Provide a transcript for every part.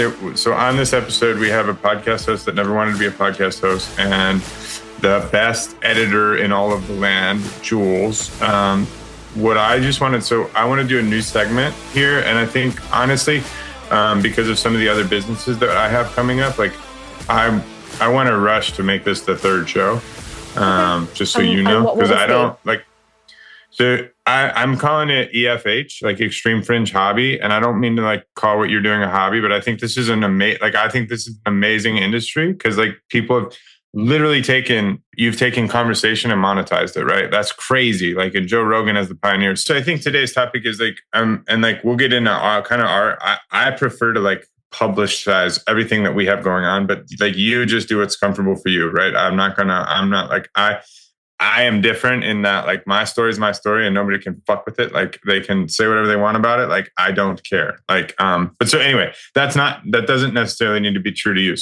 So on this episode, we have a podcast host that never wanted to be a podcast host, and the best editor in all of the land, Jules. What I just wanted, so I want to do a new segment here, and I think honestly, because of some of the other businesses that I have coming up, like I want to rush to make this the third show, just so you know, because I don't like. So I'm calling it EFH, like Extreme Fringe Hobby, and I don't mean to like call what you're doing a hobby, but I think this is an amazing industry because like people have literally you've taken conversation and monetized it, right? That's crazy. Like, and Joe Rogan as the pioneer. So I think today's topic is like, and like we'll get into I prefer to like publicize everything that we have going on, but like you just do what's comfortable for you, right? I am different in that like my story is my story and nobody can fuck with it. Like they can say whatever they want about it. Like I don't care. Like, but so anyway, that doesn't necessarily need to be true to you.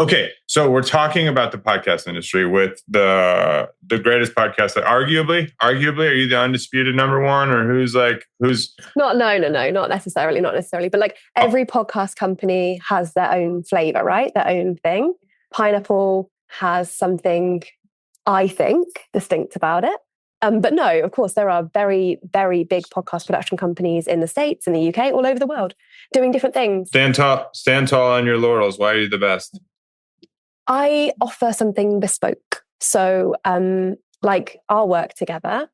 Okay. So we're talking about the podcast industry with the greatest podcast that arguably, are you the undisputed number one or who's? No, not necessarily. But like every podcast company has their own flavor, right? Their own thing. Pineapple has something, I think, distinct about it. But no, of course, there are very, very big podcast production companies in the States, in the UK, all over the world, doing different things. Stand tall on your laurels. Why are you the best? I offer something bespoke. So like our work together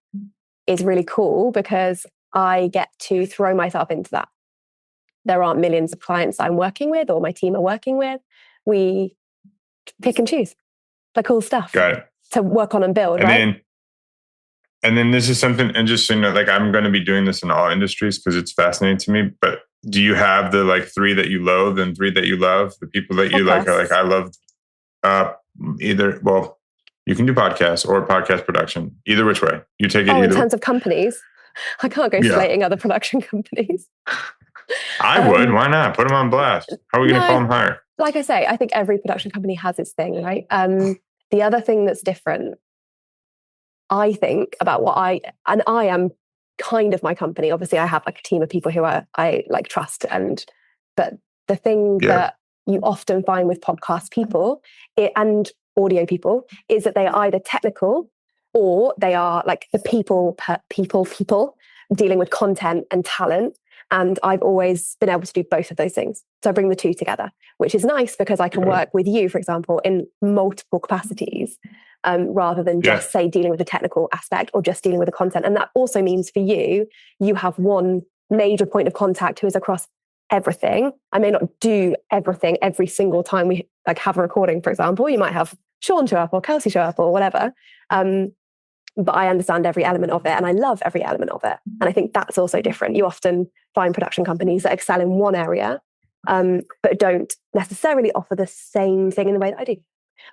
is really cool because I get to throw myself into that. There aren't millions of clients I'm working with or my team are working with. We pick and choose the cool stuff. Got it. To work on and build, right? And then this is something, and just so you know, like I'm going to be doing this in all industries because it's fascinating to me. But do you have the like 3 that you loathe and 3 that you love? The people that you like are like, I love either. Well, you can do podcasts or podcast production. Either which way, you take it. In terms of companies, I can't go slating other production companies. I would. Why not? Put them on blast. How are we going to call them higher? Like I say, I think every production company has its thing, right? The other thing that's different, I think, about I am kind of my company. Obviously, I have like a team of people who I like trust, but the thing that you often find with podcast people and audio people is that they are either technical or they are like the people dealing with content and talent. And I've always been able to do both of those things. So I bring the two together, which is nice because I can work with you, for example, in multiple capacities, rather than just say dealing with the technical aspect or just dealing with the content. And that also means for you have one major point of contact who is across everything. I may not do everything every single time we like have a recording, for example. You might have Sean show up or Kelsey show up or whatever. But I understand every element of it and I love every element of it. And I think that's also different. You often find production companies that excel in one area, but don't necessarily offer the same thing in the way that I do.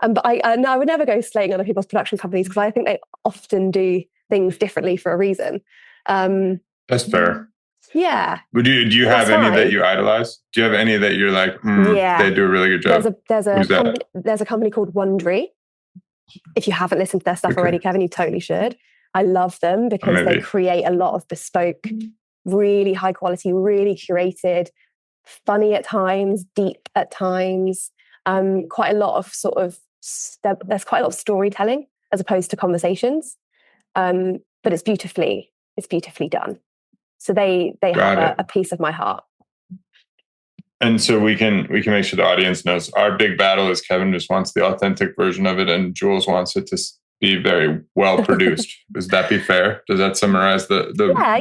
But I would never go slating other people's production companies because I think they often do things differently for a reason. That's fair. Yeah. Do you have any that you idolize? Do you have any that you're like, they do a really good job? There's a company called Wondery. If you haven't listened to their stuff already, Kevin, you totally should. I love them because they create a lot of bespoke, really high quality, really curated, funny at times, deep at times, quite a lot of there's quite a lot of storytelling as opposed to conversations. But it's beautifully done. So they have a piece of my heart. And so we can make sure the audience knows our big battle is Kevin just wants the authentic version of it and Jules wants it to be very well produced. Does that be fair? Does that summarize the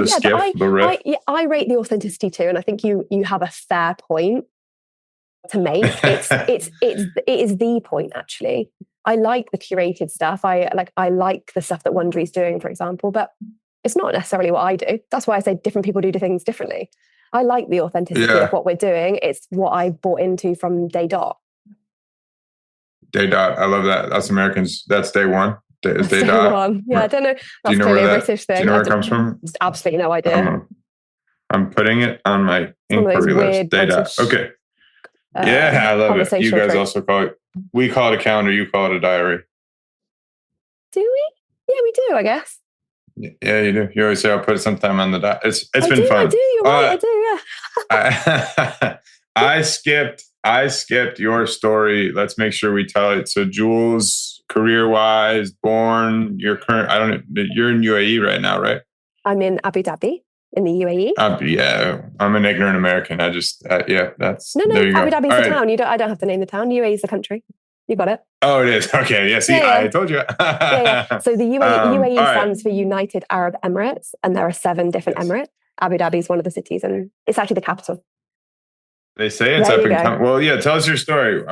skiff, the riff? I rate the authenticity too, and I think you have a fair point to make. It is the point actually. I like the curated stuff. I like the stuff that Wondery's doing, for example, but it's not necessarily what I do. That's why I say different people do things differently. I like the authenticity of what we're doing. It's what I bought into from day dot. Day dot. I love that. Us Americans, that's day one. Day dot. One. Yeah, I don't know. That's clearly a British thing. Do you know where it comes from? Just absolutely no idea. I'm putting it on my inquiry list. Day dot. Okay. I love it. You guys also call it, we call it a calendar, you call it a diary. Do we? Yeah, we do, I guess. Yeah, you do. You always say I'll put some time on the dot. It's been fun. I do. You're right. I do. Yeah. I skipped your story. Let's make sure we tell it. So Jules, career-wise, born, I don't know, you're in UAE right now, right? I'm in Abu Dhabi in the UAE. Yeah, I'm an ignorant American. No, There you Abu go. Dhabi's All the right. town. I don't have to name the town. UAE is the country. You got it. Oh, it is. Okay. Yeah. See, Yeah. I told you. Yeah. So the UAE all stands right. for United Arab Emirates, and there are 7 different Emirates. Abu Dhabi is one of the cities, and it's actually the capital. They say it's There up you and go. coming. Well, yeah. Tell us your story.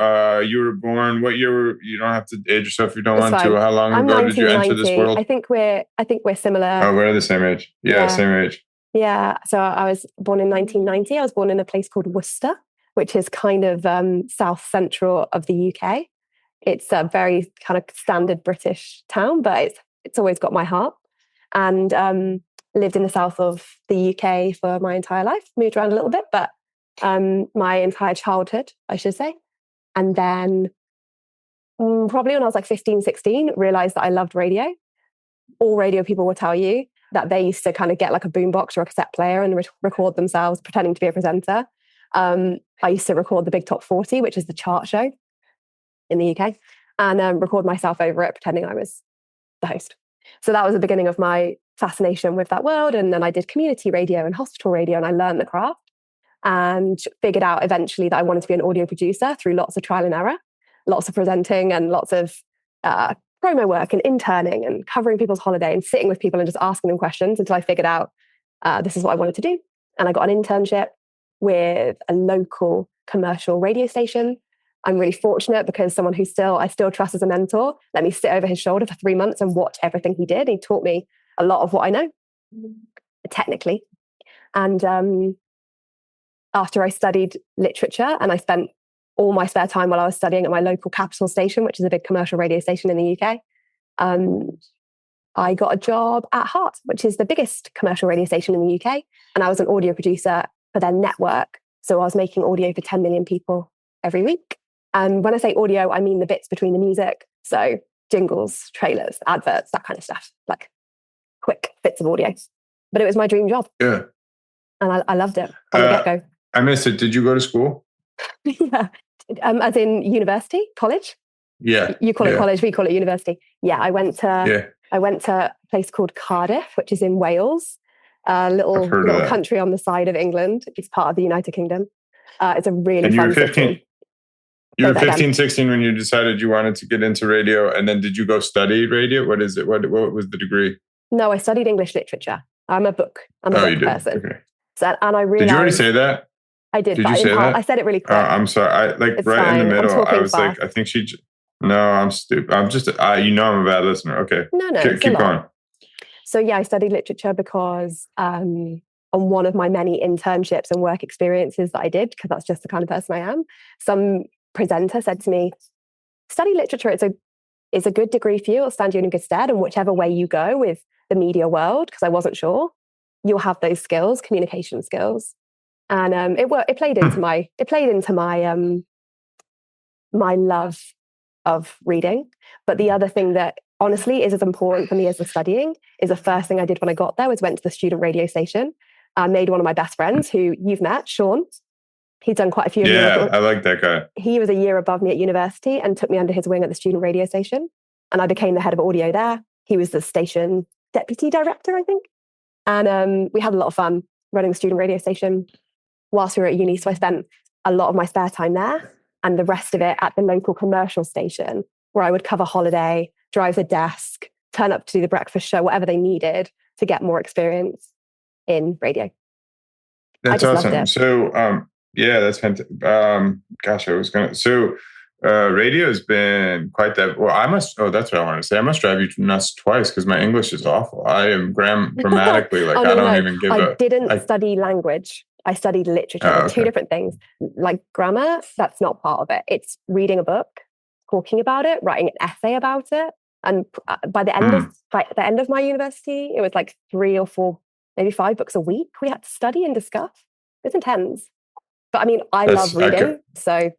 You were born. What year? You don't have to age yourself if you don't It's want fine. to. How long I'm ago did you enter this 1990. world? I think we're similar. Oh, we're the same age. Yeah, same age. Yeah. So I was born in 1990. I was born in a place called Worcester, which is kind of south central of the UK. It's a very kind of standard British town, but it's always got my heart. And lived in the south of the UK for my entire life. Moved around a little bit, but my entire childhood, I should say. And then probably when I was like 15, 16, realized that I loved radio. All radio people will tell you that they used to kind of get like a boombox or a cassette player and record themselves pretending to be a presenter. I used to record the Big Top 40, which is the chart show in the UK, and record myself over it, pretending I was the host. So that was the beginning of my fascination with that world. And then I did community radio and hospital radio, and I learned the craft and figured out eventually that I wanted to be an audio producer through lots of trial and error, lots of presenting and lots of promo work and interning and covering people's holiday and sitting with people and just asking them questions until I figured out this is what I wanted to do. And I got an internship with a local commercial radio station. I'm really fortunate because someone who I still trust as a mentor let me sit over his shoulder for 3 months and watch everything he did. He taught me a lot of what I know technically. And after I studied literature, and I spent all my spare time while I was studying at my local capital station, which is a big commercial radio station in the UK, I got a job at Heart, which is the biggest commercial radio station in the UK. And I was an audio producer for their network. So I was making audio for 10 million people every week. And when I say audio, I mean the bits between the music. So jingles, trailers, adverts, that kind of stuff, like quick bits of audio. But it was my dream job. Yeah. And I loved it from the get-go. I missed it. Did you go to school? Yeah. As in university, college? Yeah. You call it college, we call it university. Yeah, I went to a place called Cardiff, which is in Wales, a little country on the side of England. It's part of the United Kingdom. It's a really fun city. You were 15, 16 when you decided you wanted to get into radio. And then did you go study radio? What is it? What was the degree? No, I studied English literature. I'm a book person. Okay. So, and I realized... Did you already say that? I did. Did you say that? I said it really quick. I'm sorry. It's right fine. In the middle. I was fast. Like, I think no, I'm stupid. I'm just, I'm a bad listener. Okay. No. Keep going. So yeah, I studied literature because on one of my many internships and work experiences that I did, because that's just the kind of person I am, some presenter said to me, study literature. It's a good degree for you. It'll stand you in good stead. And whichever way you go with the media world, because I wasn't sure, you'll have those skills, communication skills. And it played into my love of reading. But the other thing that honestly is as important for me as the studying is the first thing I did when I got there was went to the student radio station. I made one of my best friends who you've met, Sean. He's done quite a few. Yeah, I like that guy. He was a year above me at university and took me under his wing at the student radio station. And I became the head of audio there. He was the station deputy director, I think. And we had a lot of fun running the student radio station whilst we were at uni. So I spent a lot of my spare time there and the rest of it at the local commercial station where I would cover holiday, drive the desk, turn up to do the breakfast show, whatever they needed to get more experience in radio. That's awesome. So, yeah, that's fantastic. Radio has been quite that. Well, that's what I want to say. I must drive you nuts twice because my English is awful. I am grammatically like, I don't even give I didn't study language. I studied literature. Okay. Two different things. Like grammar, that's not part of it. It's reading a book, talking about it, writing an essay about it. And by the end of my university, it was like 3 or 4, maybe 5 books a week we had to study and discuss. It's intense. But I mean, I love reading. So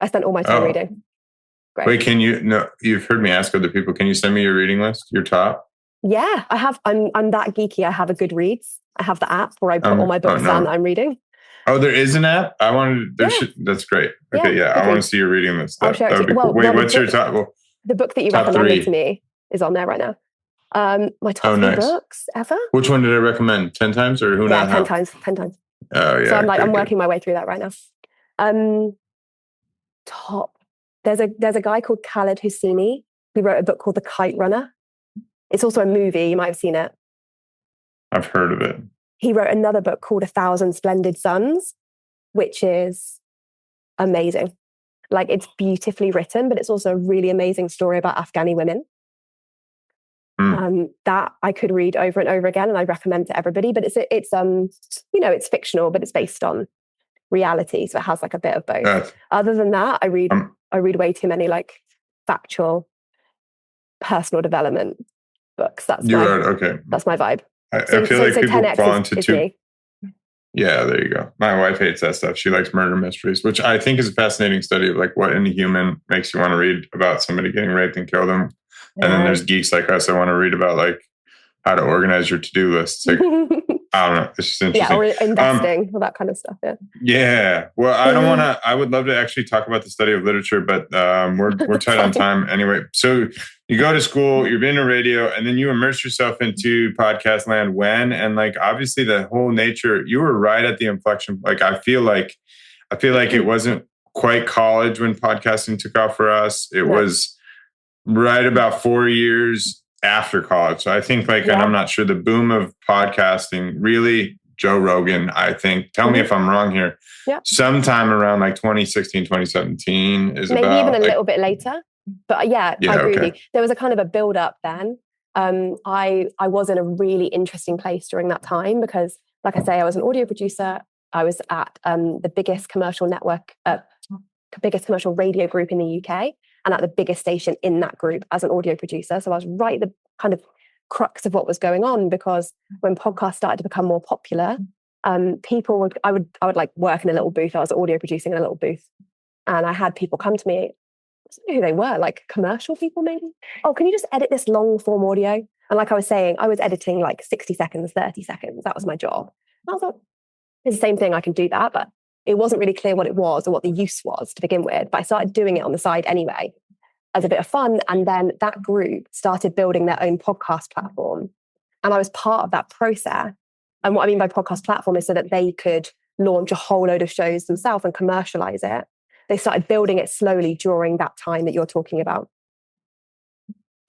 I spent all my time reading. Great. Wait, you've heard me ask other people, can you send me your reading list, your top? Yeah, I have. I'm that geeky. I have a Goodreads. I have the app where I put all my books down that I'm reading. Oh, there is an app? I wanted, that's great. Okay, yeah. I want to see you reading this I'll stuff. share it That would to be you. cool. Wait, what's your top? Well, the book that you top recommended 3 to me is on there right now. My top 3 nice. books ever. Which one did I recommend? 10 times or who not 10 how? times. 10 times. Oh, yeah. So I'm working my way through that right now. Top. There's a guy called Khaled Hosseini who wrote a book called The Kite Runner. It's also a movie. You might have seen it. I've heard of it. He wrote another book called A Thousand Splendid Suns, which is amazing. Like, it's beautifully written, but it's also a really amazing story about Afghani women. That I could read over and over again, and I recommend to everybody. But it's fictional, but it's based on reality, so it has like a bit of both. Other than that, I read way too many like factual, personal development books. That's my vibe. I feel like people 10X fall into is me. Yeah, there you go. My wife hates that stuff. She likes murder mysteries, which I think is a fascinating study of like what in a human makes you want to read about somebody getting raped and killed them. And then there's geeks like us that want to read about like how to organize your to-do list. Like, I don't know. It's just interesting. Yeah, or investing, all that kind of stuff. Yeah. Well, I would love to actually talk about the study of literature, but we're tight on time anyway. So you go to school, you're being a radio, and then you immerse yourself into podcast land when, and like, obviously the whole nature, you were right at the inflection. Like, I feel like it wasn't quite college when podcasting took off for us. It was right about 4 years after college. So I think and I'm not sure, the boom of podcasting really, Joe Rogan, I think, tell me if I'm wrong here, sometime around like 2016, 2017 is maybe even a little bit later. But I agree with you. There was a kind of a build up then. I was in a really interesting place during that time because, like I say, I was an audio producer. I was at the biggest commercial network, biggest commercial radio group in the UK, and at the biggest station in that group as an audio producer. So I was right at the kind of crux of what was going on, because when podcasts started to become more popular, I would like work in a little booth. I was audio producing in a little booth, and I had people come to me. I don't know who they were, like commercial people maybe. Oh, can you just edit this long form audio? And like I was saying, I was editing like 60 seconds, 30 seconds. That was my job. And I was like, it's the same thing, I can do that. But it wasn't really clear what it was or what the use was to begin with. But I started doing it on the side anyway as a bit of fun. And then that group started building their own podcast platform. And I was part of that process. And what I mean by podcast platform is so that they could launch a whole load of shows themselves and commercialize it. They started building it slowly during that time that you're talking about.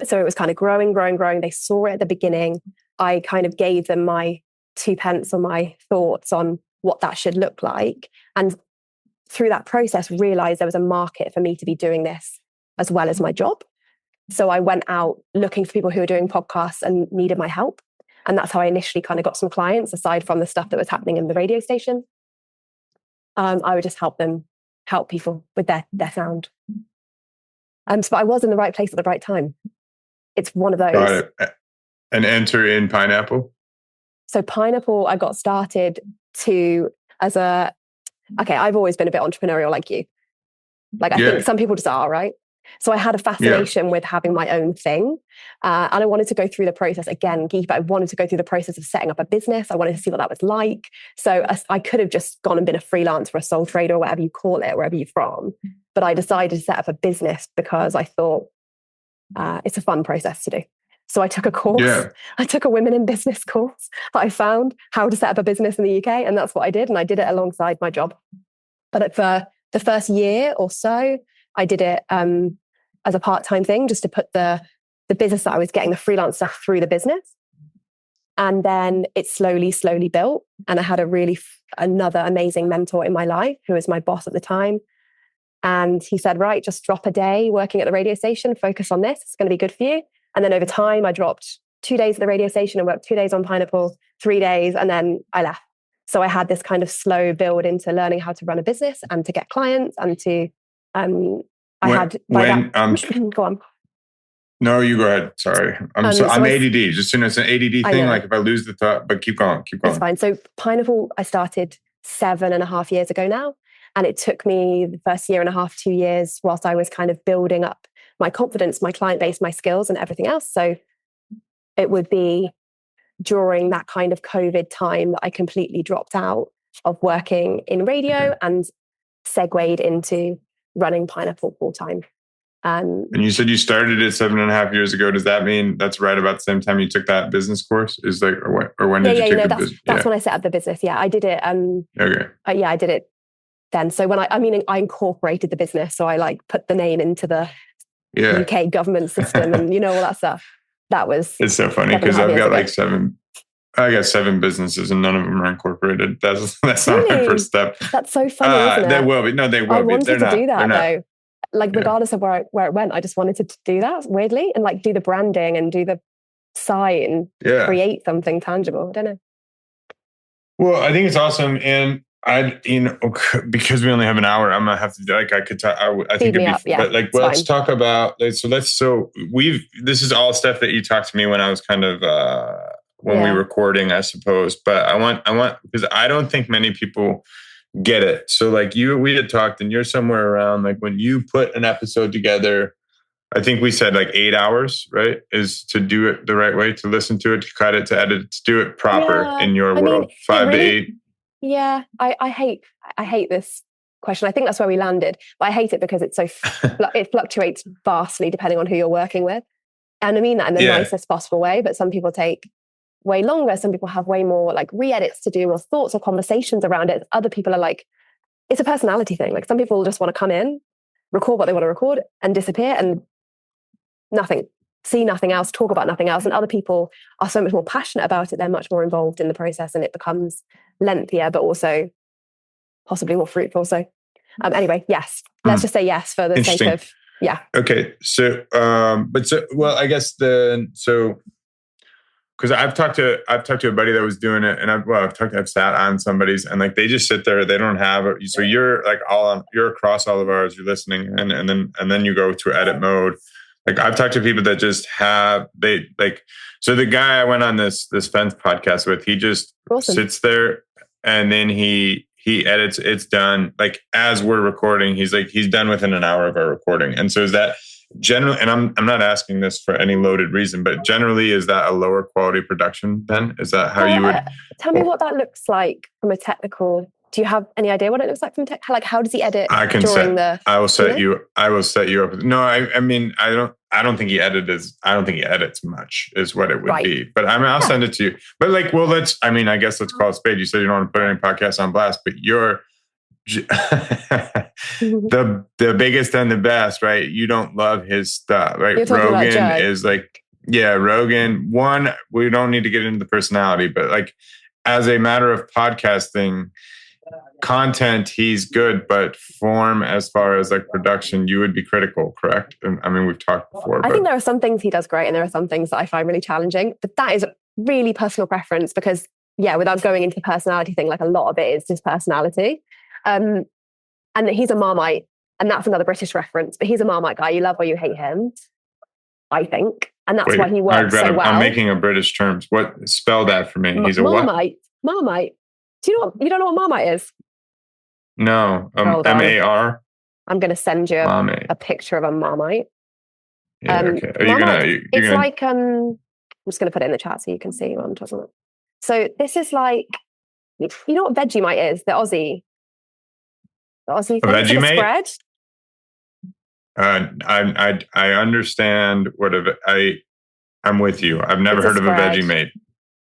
So it was kind of growing. They saw it at the beginning. I kind of gave them my 2 pence or my thoughts on what that should look like. And through that process, realized there was a market for me to be doing this as well as my job. So I went out looking for people who were doing podcasts and needed my help. And that's how I initially kind of got some clients, aside from the stuff that was happening in the radio station. I would just help people with their sound. So I was in the right place at the right time. It's one of those. Got it. And enter in Pineapple? So Pineapple, I got started I've always been a bit entrepreneurial like you. Like I think some people just are, right? So I had a fascination with having my own thing. And I wanted to go through the process, again, geek, but I wanted to go through the process of setting up a business. I wanted to see what that was like. So I could have just gone and been a freelancer or a sole trader or whatever you call it, wherever you're from. But I decided to set up a business because I thought it's a fun process to do. So I took a course. Yeah. I took a women in business course that I found how to set up a business in the UK. And that's what I did. And I did it alongside my job. But for the first year or so, I did it as a part-time thing, just to put the business that I was getting, the freelance stuff, through the business. And then it slowly built. And I had another amazing mentor in my life who was my boss at the time. And he said, right, just drop a day working at the radio station, focus on this. It's going to be good for you. And then over time, I dropped 2 days at the radio station and worked 2 days on Pineapple, 3 days, and then I left. So I had this kind of slow build into learning how to run a business and to get clients and to, go on. No, you go ahead. Sorry. I'm ADD. Just so it's an ADD thing. Like if I lose the thought, but keep going. That's fine. So Pineapple, I started 7.5 years ago now. And it took me the first 1.5 years, 2 years, whilst I was kind of building up my confidence, my client base, my skills and everything else. So it would be during that kind of COVID time that I completely dropped out of working in radio and segued into running Pineapple full time. And you said you started it 7.5 years ago. Does that mean that's right about the same time you took that business course? Is like, or when did you take the business? That's when I set up the business. Yeah, I did it. Okay. I did it then. So when I incorporated the business. So I like put the name into the UK government system and all that stuff. That was. It's so funny because I've got like I got 7 businesses and none of them are incorporated. That's really? not my first step. That's so funny, isn't it? They will be. No, they will be. I wanted to do that though. Like regardless of where it went, I just wanted to do that weirdly and like do the branding and do the site and create something tangible. I don't know. Well, I think it's awesome. And because we only have an hour, I'm gonna have to I could talk. I think it'd be, but like, let's talk about. This is all stuff that you talked to me when I was kind of when we were recording, I suppose. But I want because I don't think many people get it. So like we had talked, and you're somewhere around like when you put an episode together. I think we said like 8 hours, right? Is to do it the right way, to listen to it, to cut it, to edit it, to do it proper in your world. 5 to 8. Yeah, I hate this question. I think that's where we landed, but I hate it because it's so it fluctuates vastly depending on who you're working with, and I mean that in the nicest possible way. But some people take way longer. Some people have way more like re-edits to do, or thoughts or conversations around it. Other people are like, it's a personality thing. Like some people just want to come in, record what they want to record, and disappear, and see nothing else, talk about nothing else. And other people are so much more passionate about it. They're much more involved in the process, and it becomes lengthier, but also possibly more fruitful. So anyway, yes, let's just say yes for the sake of, Okay. So, I guess because I've talked to a buddy that was doing it, and I've sat on somebody's, and like they just sit there, they don't have it. So you're like you're across all of ours, you're listening, and then you go to edit mode. Like I've talked to people that just have so the guy I went on this fence podcast with, he just sits there and then he edits. It's done. Like as we're recording, he's done within an hour of our recording. And so is that generally, and I'm not asking this for any loaded reason, but generally is that a lower quality production then? Is that how you would tell me what that looks like from a technical? Do you have any idea what it looks like from tech? Like how does he edit I will set you up. No, I mean I don't think he edits much is what it would be. But I mean I'll send it to you. But like I guess let's call it spade. You said you don't want to put any podcasts on blast, but you're the biggest and the best, right? You don't love his stuff, right? Rogan is like, Rogan. One, we don't need to get into the personality, but like as a matter of podcasting content, he's good, but form as far as like production, you would be critical, correct? I mean, we've talked before. I think there are some things he does great, and there are some things that I find really challenging. But that is really personal preference because, without going into the personality thing, like a lot of it is just personality. And he's a Marmite, and that's another British reference, but he's a Marmite guy. You love or you hate him, I think. And that's why he works so well. I'm making a British terms. What? Spell that for me. He's a Marmite. What? Marmite. You don't know what Marmite is? No. M-A-R? I'm going to send you a picture of a Marmite. Okay. It's like, I'm just going to put it in the chat so you can see what I'm talking about. So this is like, you know what Vegemite is? The Aussie thing. Vegemite? Spread? I understand I'm with you. I've never heard of a Vegemite.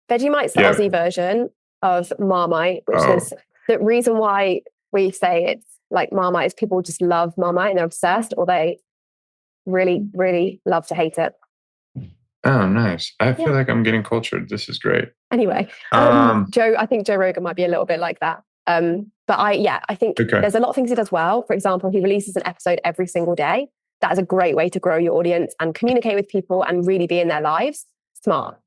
Vegemite's the Aussie version of Marmite, which is the reason why we say it's like Marmite is people just love Marmite and they're obsessed, or they really, really love to hate it. Oh, nice. I feel like I'm getting cultured. This is great. Anyway, I think Joe Rogan might be a little bit like that. But I think there's a lot of things he does well. For example, he releases an episode every single day. That is a great way to grow your audience and communicate with people and really be in their lives. Smart.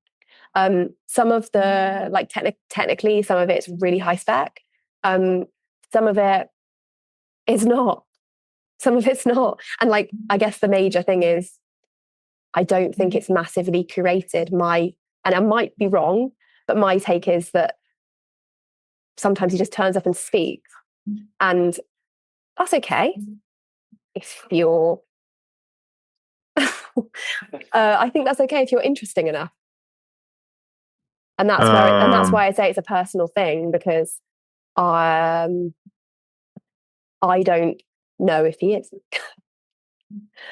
Some of the like technically, some of it's really high spec. Some of it is not. Some of it's not. And like, I guess the major thing is, I don't think it's massively curated. And I might be wrong, but my take is that sometimes he just turns up and speaks, and that's okay if you're. I think that's okay if you're interesting enough. And that's why I say it's a personal thing, because I don't know if he is.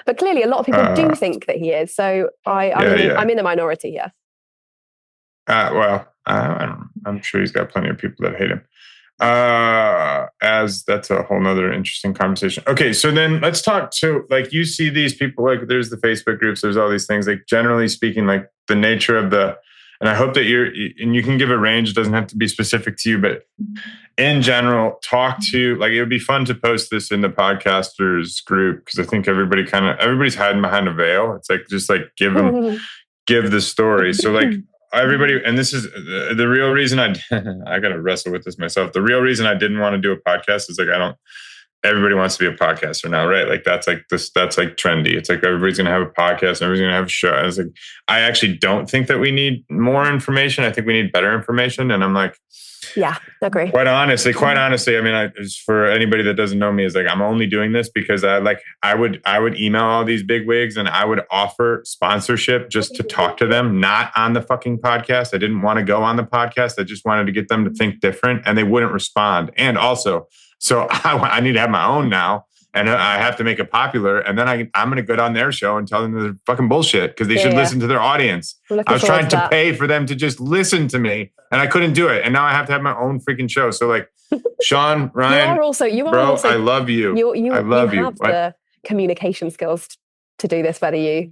But clearly a lot of people do think that he is. So I'm in the minority here. I don't know. I'm sure he's got plenty of people that hate him. As that's a whole nother interesting conversation. Okay, so then let's talk to, like, you see these people, like there's the Facebook groups, there's all these things, like generally speaking, like the nature of and I hope that and you can give a range, it doesn't have to be specific to you, but in general, talk to, like, it would be fun to post this in the podcasters group, because I think everybody's hiding behind a veil. It's like, just like give the story. So like, everybody, and this is the real reason I got to wrestle with this myself. The real reason I didn't want to do a podcast is like, everybody wants to be a podcaster now, right? Like that's like trendy. It's like everybody's going to have a podcast, everybody's going to have a show. And it's like, I actually don't think that we need more information. I think we need better information. And I'm like, yeah, agree. Quite honestly, I mean, for anybody that doesn't know me, is like, I'm only doing this because I would email all these big wigs and I would offer sponsorship just to talk to them, not on the fucking podcast. I didn't want to go on the podcast. I just wanted to get them to think different, and they wouldn't respond. And also, so I need to have my own now, and I have to make it popular. And then I'm going to go down their show and tell them they're fucking bullshit because they should listen to their audience. I was trying to pay for them to just listen to me, and I couldn't do it. And now I have to have my own freaking show. So like, Sean, Ryan, you are also, I love you. I love you. You have the communication skills to do this, whether you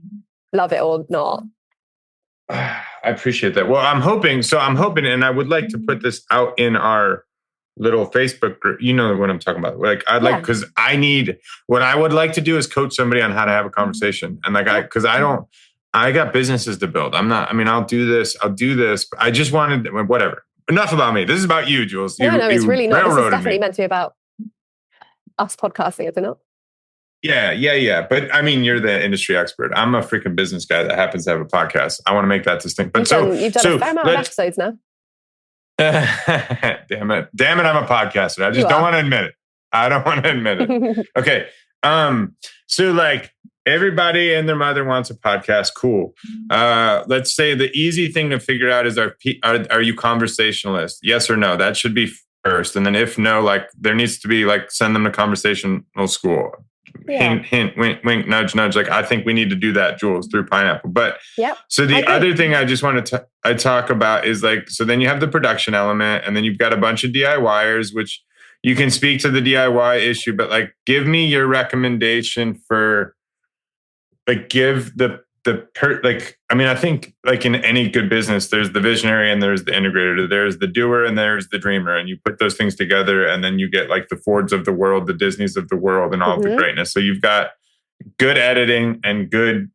love it or not. I appreciate that. Well, I'm hoping, and I would like to put this out in our little Facebook group. You know what I'm talking about. Like, because what I would like to do is coach somebody on how to have a conversation. And like, I got businesses to build. I'll do this. I just wanted, whatever. Enough about me. This is about you, Jules. No, it's really not. This is definitely meant to be about us podcasting, is it not? Yeah. But I mean, you're the industry expert. I'm a freaking business guy that happens to have a podcast. I want to make that distinct. But you've done a fair amount of episodes now. Damn it, I'm a podcaster. I just don't want to admit it. Okay. So like, everybody and their mother wants a podcast. Cool. Let's say the easy thing to figure out is, are you conversationalist? Yes or no? That should be first. And then if no, like, there needs to be like, send them to conversational school. Yeah. Hint, wink, wink, nudge, nudge. Like, I think we need to do that, Jules, through Pineapple. But so the other thing I just want to talk about is like, so then you have the production element, and then you've got a bunch of DIYers, which you can speak to the DIY issue, but like, give me your recommendation for, like, I think like in any good business, there's the visionary and there's the integrator, there's the doer and there's the dreamer. And you put those things together, and then you get like the Fords of the world, the Disneys of the world, and all of the greatness. So you've got good editing and good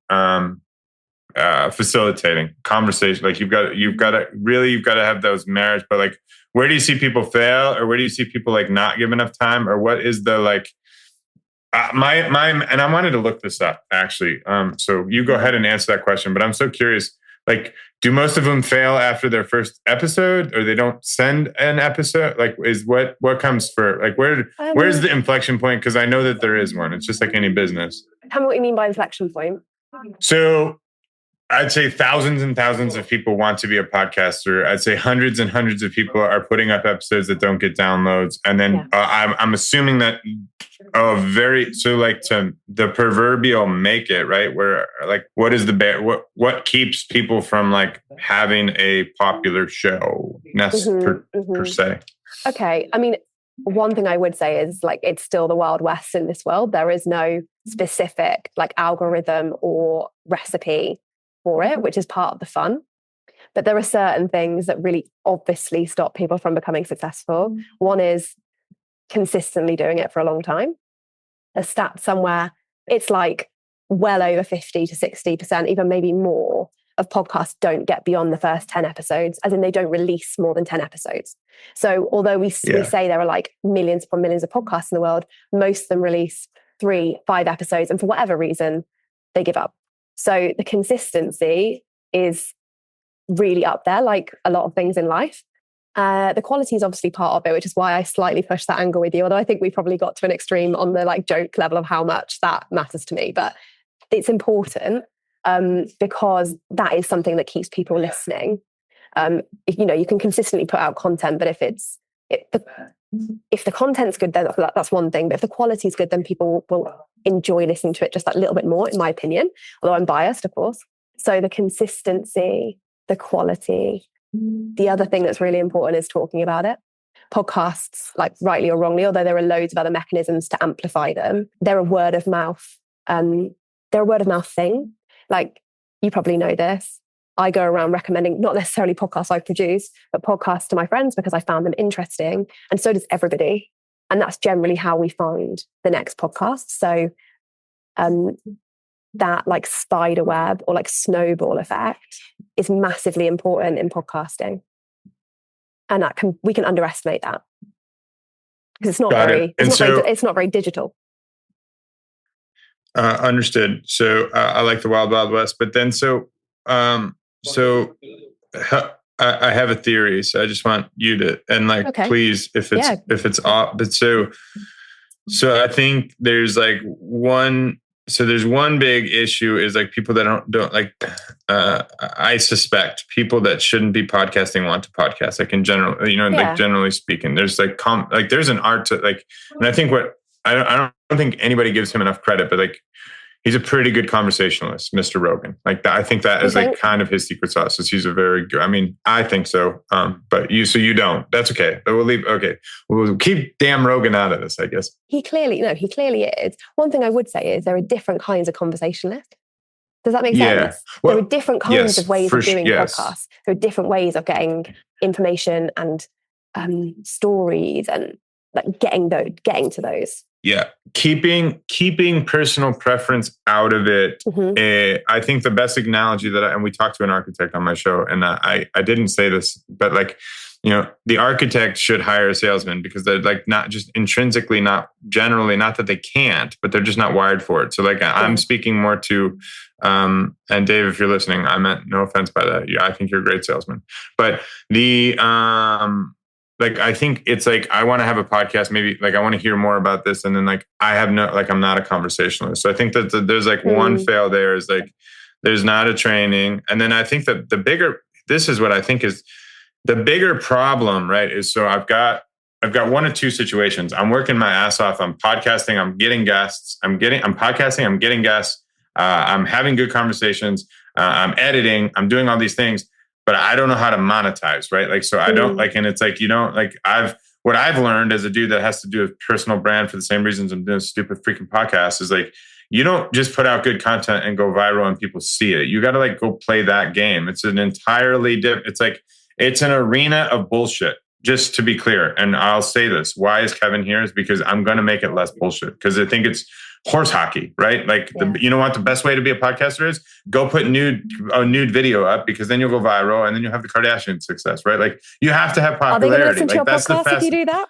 facilitating conversation. Like you've got to have those marriage. But like, where do you see people fail, or where do you see people like not give enough time, or what is the like? And I wanted to look this up actually. So you go ahead and answer that question, but I'm so curious, like, do most of them fail after their first episode, or they don't send an episode? Like, is what comes for, like, where's the inflection point? Cause I know that there is one. It's just like any business. Tell me what you mean by inflection point. So I'd say thousands and thousands of people want to be a podcaster. I'd say hundreds and hundreds of people are putting up episodes that don't get downloads. And then I'm assuming that to the proverbial make it, right? Where like, what is what keeps people from like having a popular show per se? Okay. I mean, one thing I would say is like, it's still the Wild West in this world. There is no specific like algorithm or recipe for it, which is part of the fun. But there are certain things that really obviously stop people from becoming successful. One is consistently doing it for a long time. A stat somewhere, it's like well over 50 to 60%, even maybe more, of podcasts don't get beyond the first 10 episodes, as in they don't release more than 10 episodes. So although we say there are like millions upon millions of podcasts in the world, most of them release 3-5 episodes, and for whatever reason, they give up. So the consistency is really up there, like a lot of things in life. The quality is obviously part of it, which is why I slightly pushed that angle with you. Although I think we probably got to an extreme on the like joke level of how much that matters to me. But it's important because that is something that keeps people listening. You can consistently put out content, but if if the content's good, then that's one thing. But if the quality's good, then people will enjoy listening to it just that little bit more, in my opinion. Although I'm biased, of course. So the consistency, the quality. The other thing that's really important is talking about it. Podcasts, like rightly or wrongly, although there are loads of other mechanisms to amplify them, they're a word of mouth. They're a word of mouth thing. Like, you probably know this. I go around recommending not necessarily podcasts I produce, but podcasts to my friends because I found them interesting. And so does everybody. And that's generally how we find the next podcast. So that like spider web or like snowball effect is massively important in podcasting. And we can underestimate that because it's not very digital. Understood. So I like the Wild Wild West, but then I have a theory, so I just want you to please, if it's off. But so I think there's like one. So there's one big issue is like people that don't like. I suspect people that shouldn't be podcasting want to podcast. Like in general, like generally speaking, there's like there's an art to like, and I think I don't think anybody gives him enough credit, but like he's a pretty good conversationalist, Mr. Rogan. Like I think that is like kind of his secret sauce. Is he's a very good. I mean, I think so. But you don't. That's okay. But we'll leave. Okay, we'll keep damn Rogan out of this, I guess. He clearly is. One thing I would say is there are different kinds of conversationalists. Does that make sense? Well, there are different kinds of ways of doing podcasts. There are different ways of getting information and stories and like getting to those. Yeah. Keeping personal preference out of it. Mm-hmm. I think the best analogy and we talked to an architect on my show, and I didn't say this, but like, the architect should hire a salesman because they're like not just intrinsically, not generally, not that they can't, but they're just not wired for it. So like I'm speaking more to, and Dave, if you're listening, I meant no offense by that. Yeah, I think you're a great salesman, but like, I think it's like, I want to have a podcast, maybe like I want to hear more about this. And then like, I'm not a conversationalist. So I think that there's like one fail there is like, there's not a training. And then I think that this is what I think is the bigger problem, right? Is so I've got one of two situations. I'm working my ass off. I'm podcasting. I'm getting guests. I'm podcasting. I'm getting guests. I'm having good conversations. I'm editing. I'm doing all these things. But I don't know how to monetize, right? Like, so I don't like, and it's like, what I've learned as a dude that has to do with personal brand for the same reasons I'm doing stupid freaking podcasts is like, you don't just put out good content and go viral and people see it. You got to like go play that game. It's an entirely different, it's like, it's an arena of bullshit, just to be clear. And I'll say this, why is Kevin here is because I'm going to make it less bullshit because I think it's horse hockey, right? Like, you know what the best way to be a podcaster is? Go put a nude video up because then you'll go viral and then you'll have the Kardashian success, right? Like you have to have popularity. Are they going to listen to your podcast if you do that?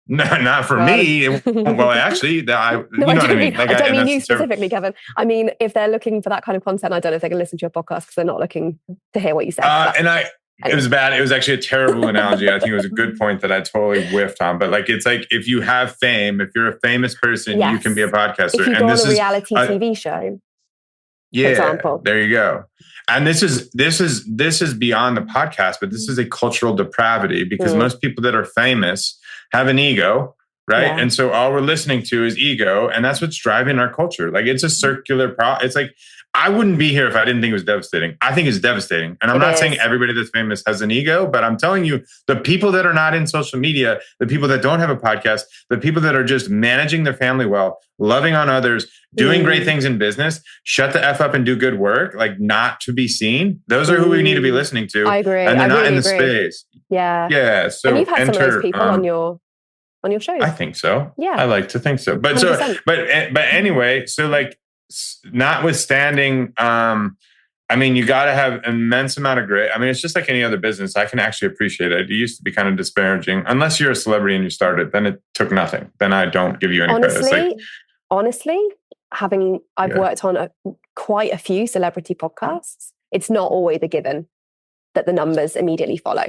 No, not for me. Well, actually, you know what I mean? Like, I don't mean you specifically, Kevin. I mean, if they're looking for that kind of content, I don't know if they can listen to your podcast because they're not looking to hear what you say. It was bad. It was actually a terrible analogy. I think it was a good point that I totally whiffed on. But like, it's like if you have fame, if you're a famous person, you can be a podcaster. If you go on a reality TV show, for example. There you go. And this is beyond the podcast, but this is a cultural depravity because most people that are famous have an ego, right? Yeah. And so all we're listening to is ego, and that's what's driving our culture. Like it's a circular it's like I wouldn't be here if I didn't think it was devastating. I think it's devastating. And I'm not saying everybody that's famous has an ego, but I'm telling you, the people that are not in social media, the people that don't have a podcast, the people that are just managing their family well, loving on others, doing great things in business, shut the F up and do good work, like not to be seen. Those are who we need to be listening to. I agree. And they're not in the space. Yeah. Yeah. So and you've had some of those people on your shows. I think so. Yeah. I like to think so. But 100%. but anyway, so like, notwithstanding, I mean, you got to have an immense amount of grit. I mean, it's just like any other business. I can actually appreciate it. It used to be kind of disparaging. Unless you're a celebrity and you started, then it took nothing. Then I don't give you any credit. Honestly, I've worked on quite a few celebrity podcasts. It's not always a given that the numbers immediately follow.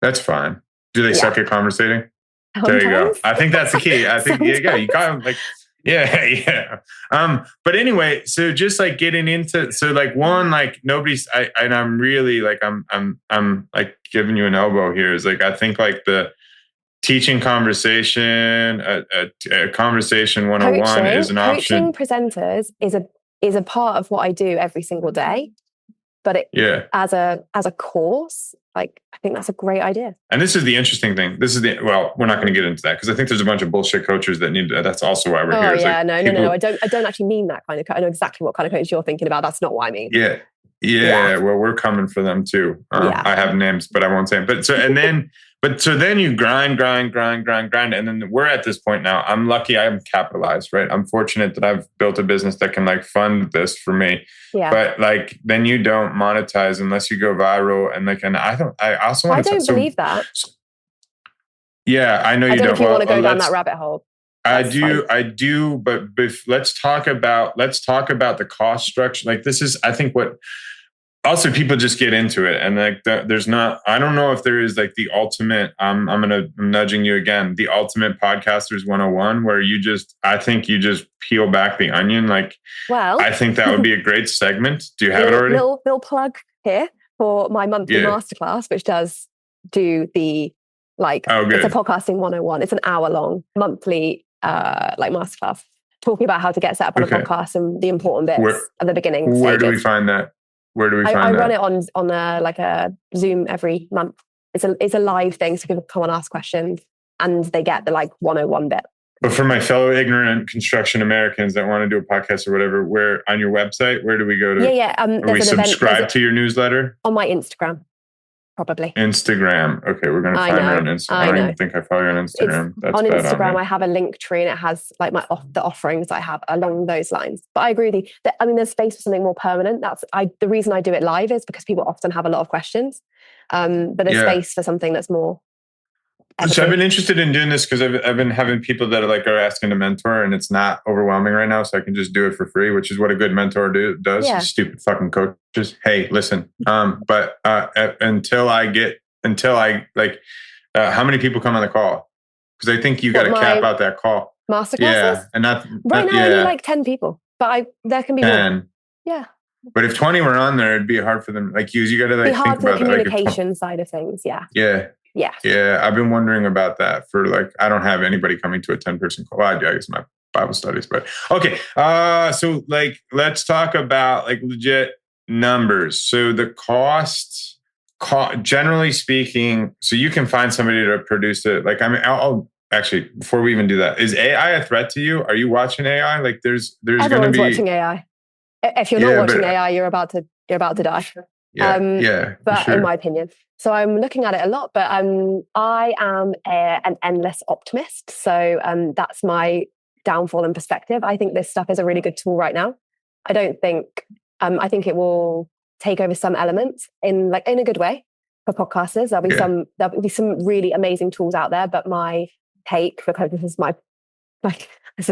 That's fine. Do they suck at conversating? Sometimes. There you go. I think that's the key. I think you kind of like. Yeah. But anyway, so just like getting into, so like one, like nobody's, I'm really like, I'm like giving you an elbow here is like, I think like the teaching conversation, a conversation 101 is an option. Coaching presenters is a part of what I do every single day. But as a course, like, I think that's a great idea. And this is the interesting thing. We're not going to get into that because I think there's a bunch of bullshit coaches that need to, that's also why we're here. Yeah, no. I don't actually mean that kind of coach. I know exactly what kind of coach you're thinking about. That's not what I mean. Yeah. Well, we're coming for them too. I have names, but I won't say them. So then you grind. And then we're at this point now. I'm lucky I'm capitalized, right? I'm fortunate that I've built a business that can like fund this for me. Yeah. But like, then you don't monetize unless you go viral. And like, I don't believe that. Yeah, I know you don't. I don't know if you want to go down that rabbit hole. I do. But let's talk about the cost structure. Like, this is, I think, what also people just get into it. And like, there's not, I don't know if there is like the ultimate, I'm nudging you again, the ultimate podcasters 101, where I think you just peel back the onion. Like, well, I think that would be a great segment. Do you have it already? Little plug here for my monthly masterclass, which does do the, like, it's a podcasting 101. It's an hour long monthly like masterclass talking about how to get set up on a podcast and the important bits at the beginning. Where do we find that? I run it on a Zoom every month. It's a live thing, so people come and ask questions, and they get the like 101 bit. But for my fellow ignorant construction Americans that want to do a podcast or whatever, where on your website, where do we go to? Are we subscribe to your newsletter? On my Instagram, probably. Instagram. Okay, we're going to find her on Instagram. I don't even think I follow you on Instagram. On Instagram, I have a link tree, and it has like the offerings I have along those lines. But I agree with you. I mean, there's space for something more permanent. The reason I do it live is because people often have a lot of questions. But there's space for something that's more. So I've been interested in doing this because I've been having people that are asking to mentor, and it's not overwhelming right now, so I can just do it for free, which is what a good mentor does. Yeah. Stupid fucking coaches. Hey, listen. But until I how many people come on the call? Because I think you got to cap out that call. Masterclasses? Yeah, and not right now. Only like 10 people, but there can be 10. More. Yeah. But if 20 were on there, it'd be hard for them. Like you got to like think about the communication side of things. Yeah. Yeah. I've been wondering about that for like, I don't have anybody coming to a 10-person call. I guess my Bible studies, but okay. So like, let's talk about like legit numbers. So the cost, generally speaking, so you can find somebody to produce it. Like, I mean, I'll actually, before we even do that, is AI a threat to you? Are you watching AI? Like there's going to be watching AI. If you're not watching AI, you're about to die. But sure. In my opinion. So I'm looking at it a lot, but I am an endless optimist. So that's my downfall and perspective. I think this stuff is a really good tool right now. I think it will take over some elements in a good way for podcasters. There'll be some really amazing tools out there, but my take, because this is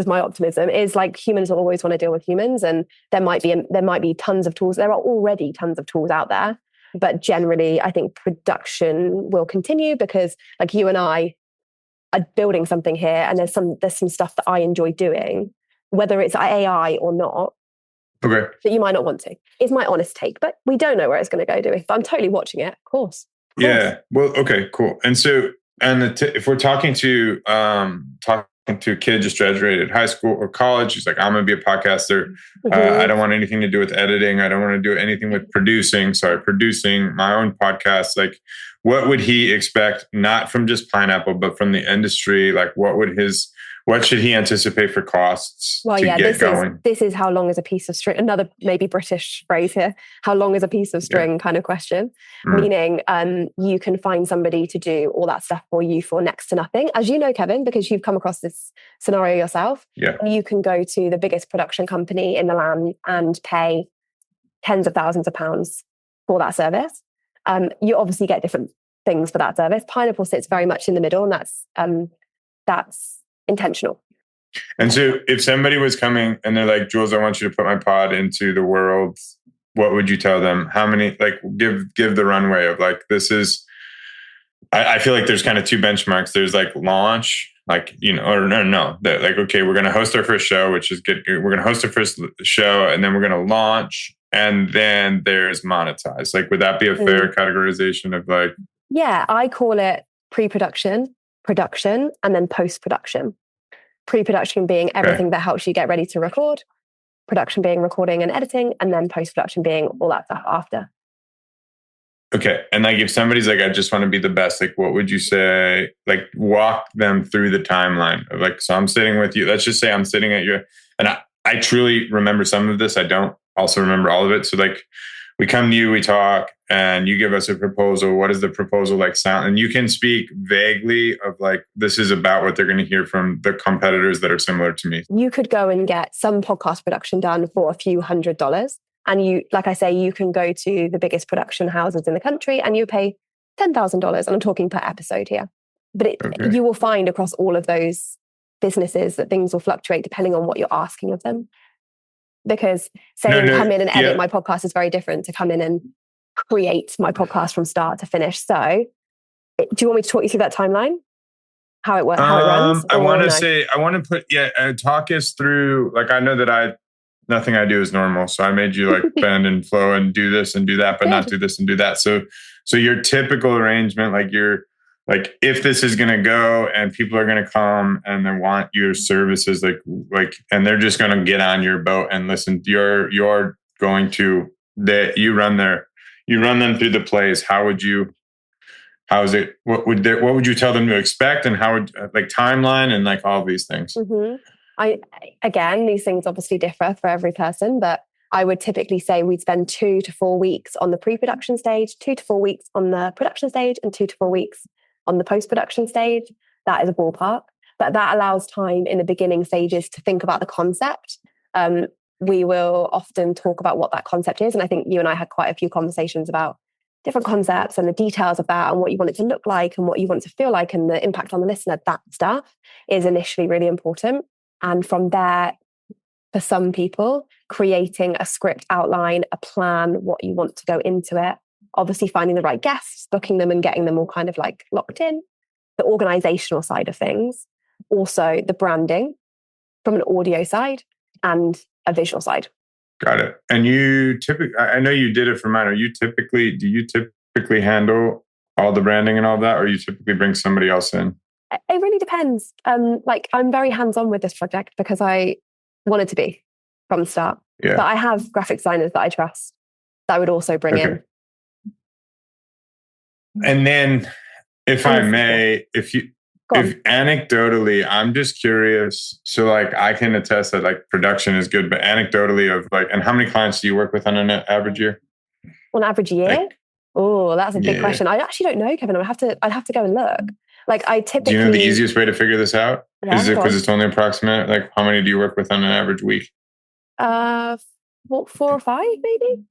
my optimism, is like humans will always want to deal with humans, and there might be tons of tools. There are already tons of tools out there, but generally I think production will continue because like you and I are building something here, and there's some stuff that I enjoy doing, whether it's AI or not. Okay. That you might not want to. Is my honest take, but we don't know where it's going to go, do we? But I'm totally watching it, of course. Yeah. Well, okay, cool. And so, if we're talking to a kid just graduated high school or college, he's like, I'm going to be a podcaster. I don't want anything to do with editing. I don't want to do anything with producing my own podcast. Like, what would he expect? Not from just Pineapple, but from the industry. Like, what should he anticipate for costs to get going? This is how long is a piece of string? Another maybe British phrase here. How long is a piece of string kind of question. Meaning you can find somebody to do all that stuff for you for next to nothing. As you know, Kevin, because you've come across this scenario yourself, you can go to the biggest production company in the land and pay tens of thousands of pounds for that service. You obviously get different things for that service. Pineapple sits very much in the middle, and that's intentional. And so if somebody was coming and they're like, Jules, I want you to put my pod into the world, what would you tell them? How many, like, give the runway of like, this is, I feel like there's kind of two benchmarks. There's like launch, like, or no, that like, okay, we're going to host our first show, which is good. We're going to host our first show, and then we're going to launch, and then there's monetize. Like, would that be a fair categorization of like? Yeah, I call it pre-production, production, and then post-production. Pre-production being everything that helps you get ready to record, production being recording and editing, and then post-production being all that stuff after. Okay. And like if somebody's like, I just want to be the best, like what would you say? Like walk them through the timeline of like, so I'm sitting with you. Let's just say I'm sitting at your, and I truly remember some of this. I don't also remember all of it. So like we come to you, we talk, and you give us a proposal. What does the proposal like sound? And you can speak vaguely of like, this is about what they're going to hear from the competitors that are similar to me. You could go and get some podcast production done for a few $100s. And you, like I say, you can go to the biggest production houses in the country and you pay $10,000. And I'm talking per episode here. But you will find across all of those businesses that things will fluctuate depending on what you're asking of them. Because saying come in and edit my podcast is very different to come in and create my podcast from start to finish. So do you want me to talk you through that timeline? How it works, how it runs? I want to talk us through, like, I know that nothing I do is normal. So I made you like bend and flow and do this and do that, but not do this and do that. So your typical arrangement, like if this is going to go and people are going to come and they want your services, like, and they're just going to get on your boat and listen, you're going to, you run them through the plays. How is it? What would you tell them to expect? And how would like timeline and like all these things? Mm-hmm. Again, these things obviously differ for every person, but I would typically say we'd spend 2 to 4 weeks on the pre-production stage, 2 to 4 weeks on the production stage, and 2 to 4 weeks on the post-production stage. That is a ballpark, but that allows time in the beginning stages to think about the concept. We will often talk about what that concept is. And I think you and I had quite a few conversations about different concepts and the details of that and what you want it to look like and what you want it to feel like and the impact on the listener. That stuff is initially really important. And from there, for some people, creating a script outline, a plan, what you want to go into it, obviously finding the right guests, booking them and getting them all kind of like locked in, the organizational side of things, also the branding from an audio side and a visual side. Got it. And you typically, I know you did it for mine. Do you typically handle all the branding and all that, or you typically bring somebody else in? It really depends. Like I'm very hands-on with this project because I wanted to be from the start. Yeah. But I have graphic designers that I trust that I would also bring in. And then, if I may, if anecdotally, I'm just curious. So, like, I can attest that like production is good, but anecdotally, of like, and how many clients do you work with on an average year? On average year? Like, oh, that's a big question. I actually don't know, Kevin. I'd have to go and look. Like, I typically. Do you know the easiest way to figure this out? Yeah, is it because it's only approximate? Like, how many do you work with on an average week? 4 or 5, maybe.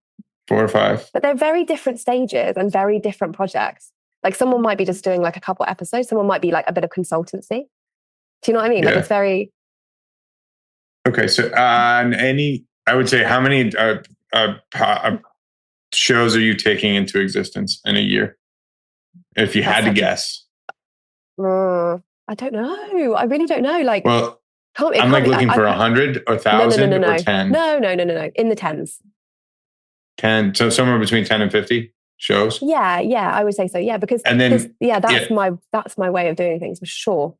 4 or 5. But they're very different stages and very different projects. Like someone might be just doing like a couple episodes. Someone might be like a bit of consultancy. Do you know what I mean? Yeah. Like it's very. Okay. So I would say how many shows are you taking into existence in a year? If you had to guess. I don't know. I really don't know. Like, well, I'm like looking for 100 or 1,000 or 10. No. In the tens. 10. So somewhere between 10 and 50 shows. Yeah, I would say so. Yeah, because that's my way of doing things for sure.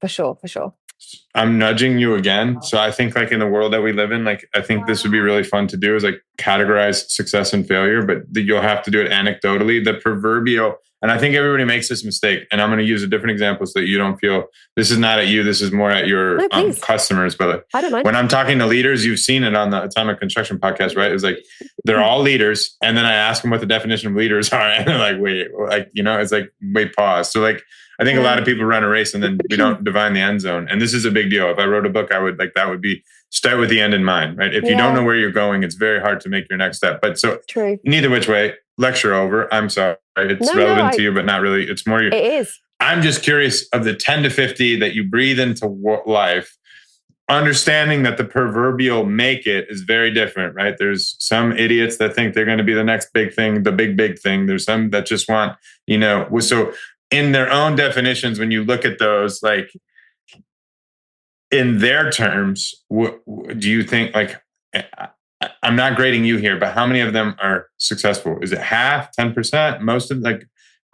I'm nudging you again. So I think like in the world that we live in, like I think this would be really fun to do is like categorize success and failure, but you'll have to do it anecdotally. The proverbial, and I think everybody makes this mistake, and I'm going to use a different example so that you don't feel this is not at you. This is more at your customers. But like, I don't mind. When I'm talking to leaders, you've seen it on the Atomic Construction podcast, right? It's like they're all leaders, and then I ask them what the definition of leaders are, and they're like, wait, like it's like wait, pause. So like I think a lot of people run a race and then we don't divine the end zone, and this is a big deal. If I wrote a book, I would that would be start with the end in mind, right? If you don't know where you're going, it's very hard to make your next step. But so true. Neither which way. Lecture over. I'm sorry. It's relevant to you, but not really. It's more. It is. I'm just curious of the 10 to 50 that you breathe into life, understanding that the proverbial make it is very different, right? There's some idiots that think they're going to be the next big thing, the big thing. There's some that just want, so in their own definitions, when you look at those, like in their terms, do you think like, I'm not grading you here, but how many of them are successful? Is it half, 10%? Most of them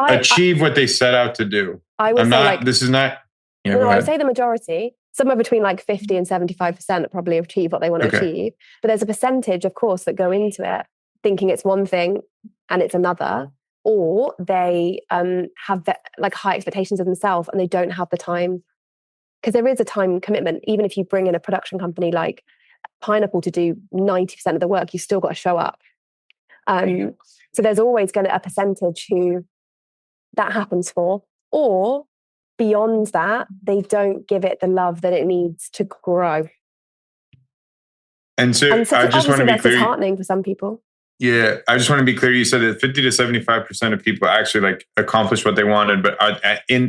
achieve what they set out to do. I would say this is not. Yeah, No, go I would ahead. say the majority, somewhere between like 50 and 75% probably achieve what they want to Okay. achieve. But there's a percentage, of course, that go into it thinking it's one thing and it's another, or they have like high expectations of themselves and they don't have the time. Because there is a time commitment. Even if you bring in a production company like Pineapple to do 90% of the work, you still got to show up. So there's always going to a percentage who that happens for, or beyond that, they don't give it the love that it needs to grow. And so And so I just want obviously to be that's clear. disheartening for some people. Yeah, I just want to be clear. You said that 50 to 75% of people actually like accomplish what they wanted, but are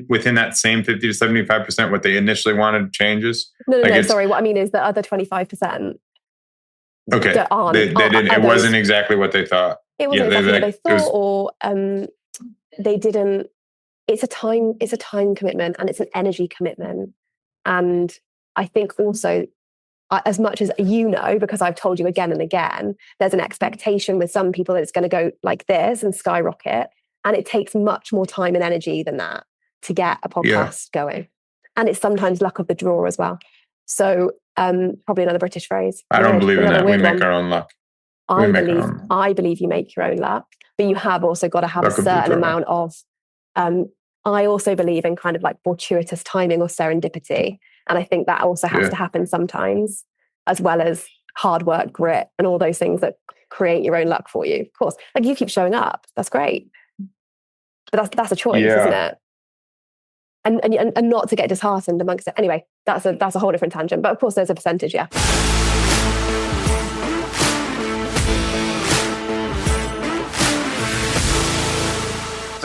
within that same 50 to 75%, what they initially wanted changes? No, sorry. What I mean is the other 25% Okay. that aren't. They didn't, it wasn't exactly what they thought. It wasn't Yeah, exactly what they thought, was, or they didn't. It's a time commitment and it's an energy commitment. And I think also, as much as you know, because I've told you again and again, there's an expectation with some people that it's going to go like this and skyrocket. And it takes much more time and energy than that to get a podcast going. And it's sometimes luck of the draw as well. So probably another British phrase. I don't believe in that. We make one. our own luck. I believe you make your own luck, but you have also got to have luck a certain amount of. I also believe in kind of like fortuitous timing or serendipity. And I think that also has to happen sometimes, as well as hard work, grit, and all those things that create your own luck for you. Of course, like you keep showing up, that's great. But that's a choice, isn't it? And not to get disheartened amongst it. Anyway, that's a whole different tangent. But of course, there's a percentage, yeah.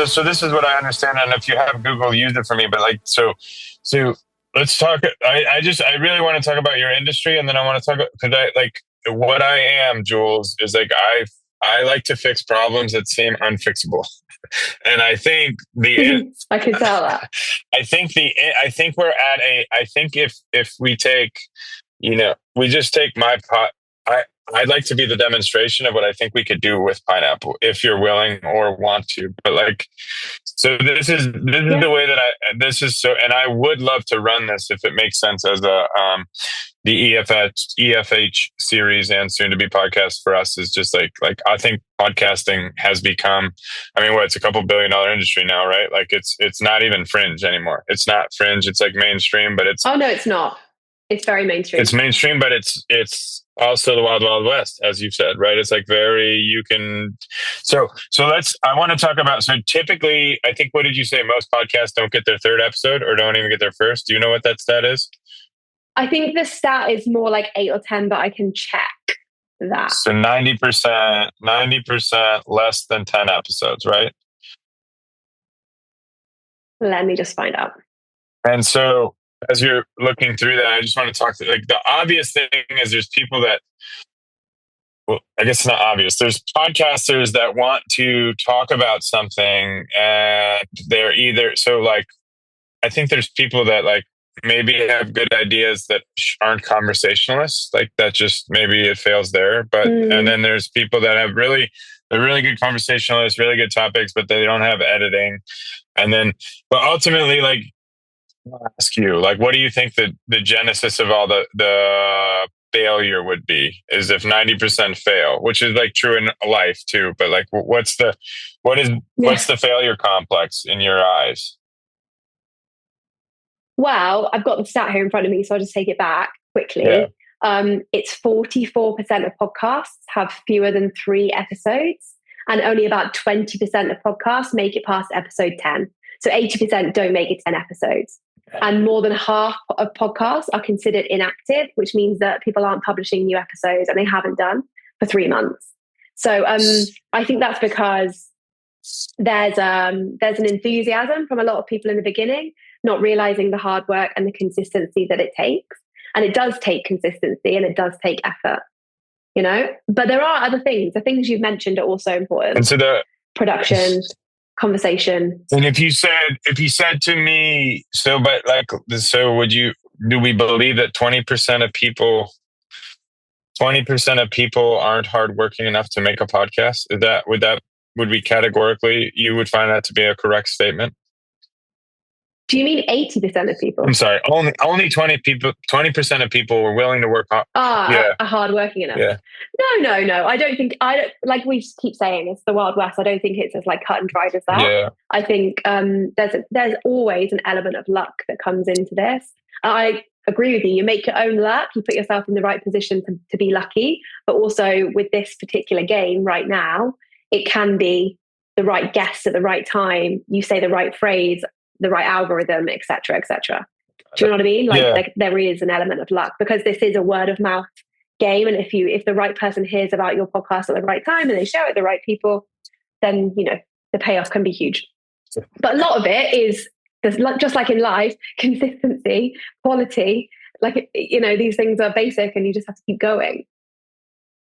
So this is what I understand, and if you have Google, use it for me. But like, so let's talk. I really want to talk about your industry, and then I want to talk because I like what I am, Jules, is like I like to fix problems that seem unfixable, and I think I can tell that. I think we're at I think if we take, we just take my pot. I'd like to be the demonstration of what I think we could do with Pineapple, if you're willing or want to. But like, so this is the way that and I would love to run this if it makes sense as the EFH series and soon to be podcast for us is just like I think podcasting has become, it's a couple $1 billion industry now, right? Like it's not even fringe anymore. It's not fringe. It's like mainstream, but it's, oh no, it's not. It's very mainstream. It's mainstream, but it's also the wild, wild west, as you said, right? It's like I want to talk about, so typically, I think, what did you say? Most podcasts don't get their third episode or don't even get their first. Do you know what that stat is? I think the stat is more like 8 or 10, but I can check that. So 90% less than 10 episodes, right? Let me just find out. And so, as you're looking through that, I just want to talk to, like, the obvious thing is there's people that, well, I guess it's not obvious. There's podcasters that want to talk about something and they're either, so like, I think there's people that like maybe have good ideas that aren't conversationalists, like that just maybe it fails there. But, and then there's people that have they're really good conversationalists, really good topics, but they don't have editing. And then, but ultimately, like, I'll ask you, like, what do you think the genesis of all the failure would be? Is if 90% fail, which is like true in life too, but like, what's the failure complex in your eyes? Well, I've got the stat here in front of me, so I'll just take it back quickly. Yeah. It's 44% of podcasts have fewer than 3 episodes, and only about 20% of podcasts make it past episode 10. So 80% don't make it 10 episodes. And more than half of podcasts are considered inactive, which means that people aren't publishing new episodes and they haven't done for 3 months. So I think that's because there's an enthusiasm from a lot of people in the beginning, not realizing the hard work and the consistency that it takes. And it does take consistency and it does take effort, But there are other things. The things you've mentioned are also important. And so the production, conversation. And if you said to me, do we believe that 20% of people aren't hardworking enough to make a podcast? Would we categorically, you would find that to be a correct statement? Do you mean 80% of people? I'm sorry, only 20% of people were willing to work hard. Are hardworking enough. Yeah. No. I don't like we keep saying it's the Wild West. I don't think it's as like cut and dried as that. Yeah. I think there's always an element of luck that comes into this. I agree with you. You make your own luck. You put yourself in the right position to be lucky. But also with this particular game right now, it can be the right guess at the right time. You say the right phrase, the right algorithm, etc., etc. Do you know what I mean? Like there is an element of luck because this is a word of mouth game. And if the right person hears about your podcast at the right time and they share it with the right people, then, the payoff can be huge. But a lot of it is just like in life, consistency, quality, these things are basic and you just have to keep going.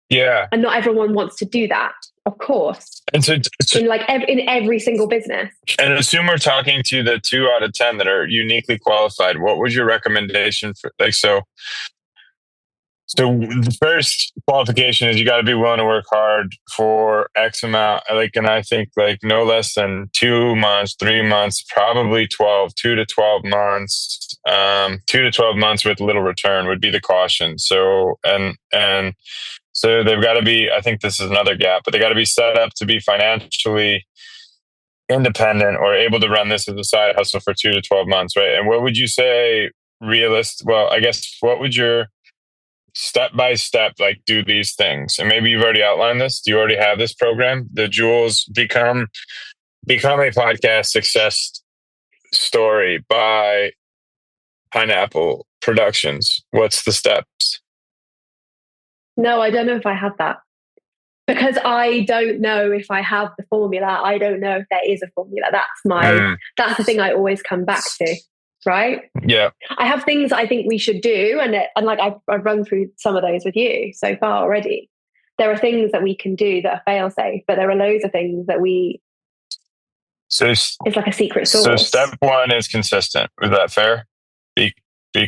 Yeah. And not everyone wants to do that, of course. And so in every single business. And assume we're talking to the 2 out of 10 that are uniquely qualified. What was your recommendation for So the first qualification is you got to be willing to work hard for X amount. And I think no less than 2 months, 3 months, probably 2 to 12 months, 2 to 12 months with little return would be the caution. So, so they've got to be, I think this is another gap, but they got to be set up to be financially independent or able to run this as a side hustle for 2 to 12 months. Right. And what would you say well, I guess what would your step by step, do these things? And maybe you've already outlined this. Do you already have this program? The Jules become a podcast success story by Pineapple Productions. What's the steps? No, I don't know if I have that because I don't know if I have the formula. I don't know if there is a formula. That's the thing I always come back to. Right? Yeah. I have things I think we should do. And I've run through some of those with you so far already. There are things that we can do that are fail safe, but there are loads of things that it's like a secret sauce. So step 1 is consistent. Is that fair? Be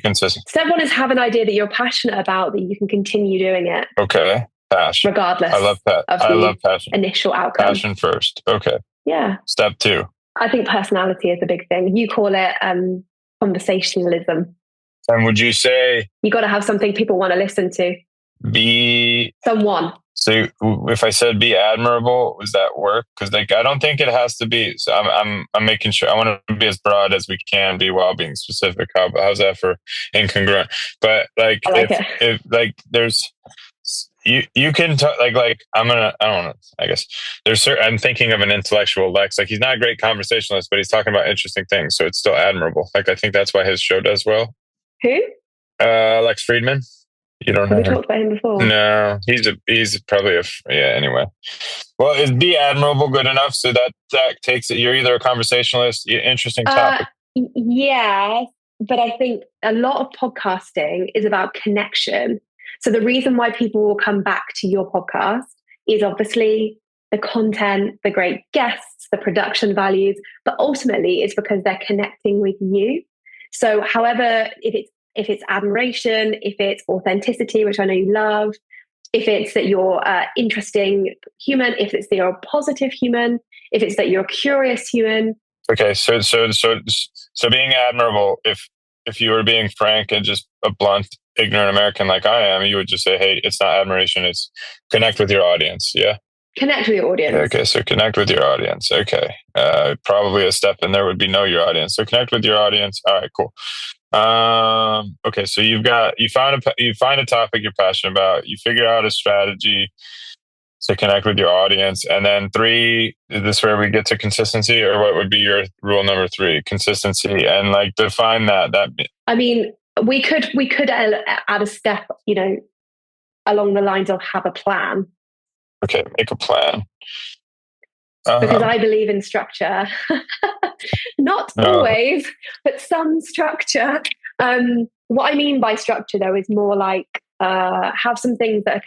consistent. Step 1 is have an idea that you're passionate about, that you can continue doing it. Okay. Passion. Regardless. I love that. I love passion. Initial outcome. Passion first. Okay. Yeah. Step 2. I think personality is a big thing. You call it conversationalism. And would you say you got to have something people want to listen to? Someone. So if I said be admirable, does that work? Because I don't think it has to be. So I'm making sure I want to be as broad as we can be while being specific. How's that for incongruent? But if there's you can talk I don't know. I guess I'm thinking of an intellectual Lex. He's not a great conversationalist, but he's talking about interesting things, so it's still admirable. I think that's why his show does well. Who? Lex Friedman. You don't know? Have we talked about him before? No, he's probably anyway. Well, is be admirable good enough? So that takes it. You're either a conversationalist, interesting topic. Yeah, but I think a lot of podcasting is about connection. So the reason why people will come back to your podcast is obviously the content, the great guests, the production values, but ultimately it's because they're connecting with you. So however, if it's admiration, if it's authenticity, which I know you love, if it's that you're interesting human, if it's that you're a positive human, if it's that you're a curious human. Okay, so being admirable, if you were being frank and just a blunt, ignorant American like I am, you would just say, hey, it's not admiration, it's connect with your audience. Yeah. Connect with your audience. Okay, so connect with your audience. Okay. Probably a step in there would be know your audience. So connect with your audience. All right, cool. Okay, so you find a topic you're passionate about, you figure out a strategy to connect with your audience, and then 3, is this where we get to consistency, or what would be your rule number 3? Consistency, and define that. I mean, we could add a step, along the lines of have a plan. Okay, make a plan. Because I believe in structure. Not always, but some structure. What I mean by structure, though, is more have some things that are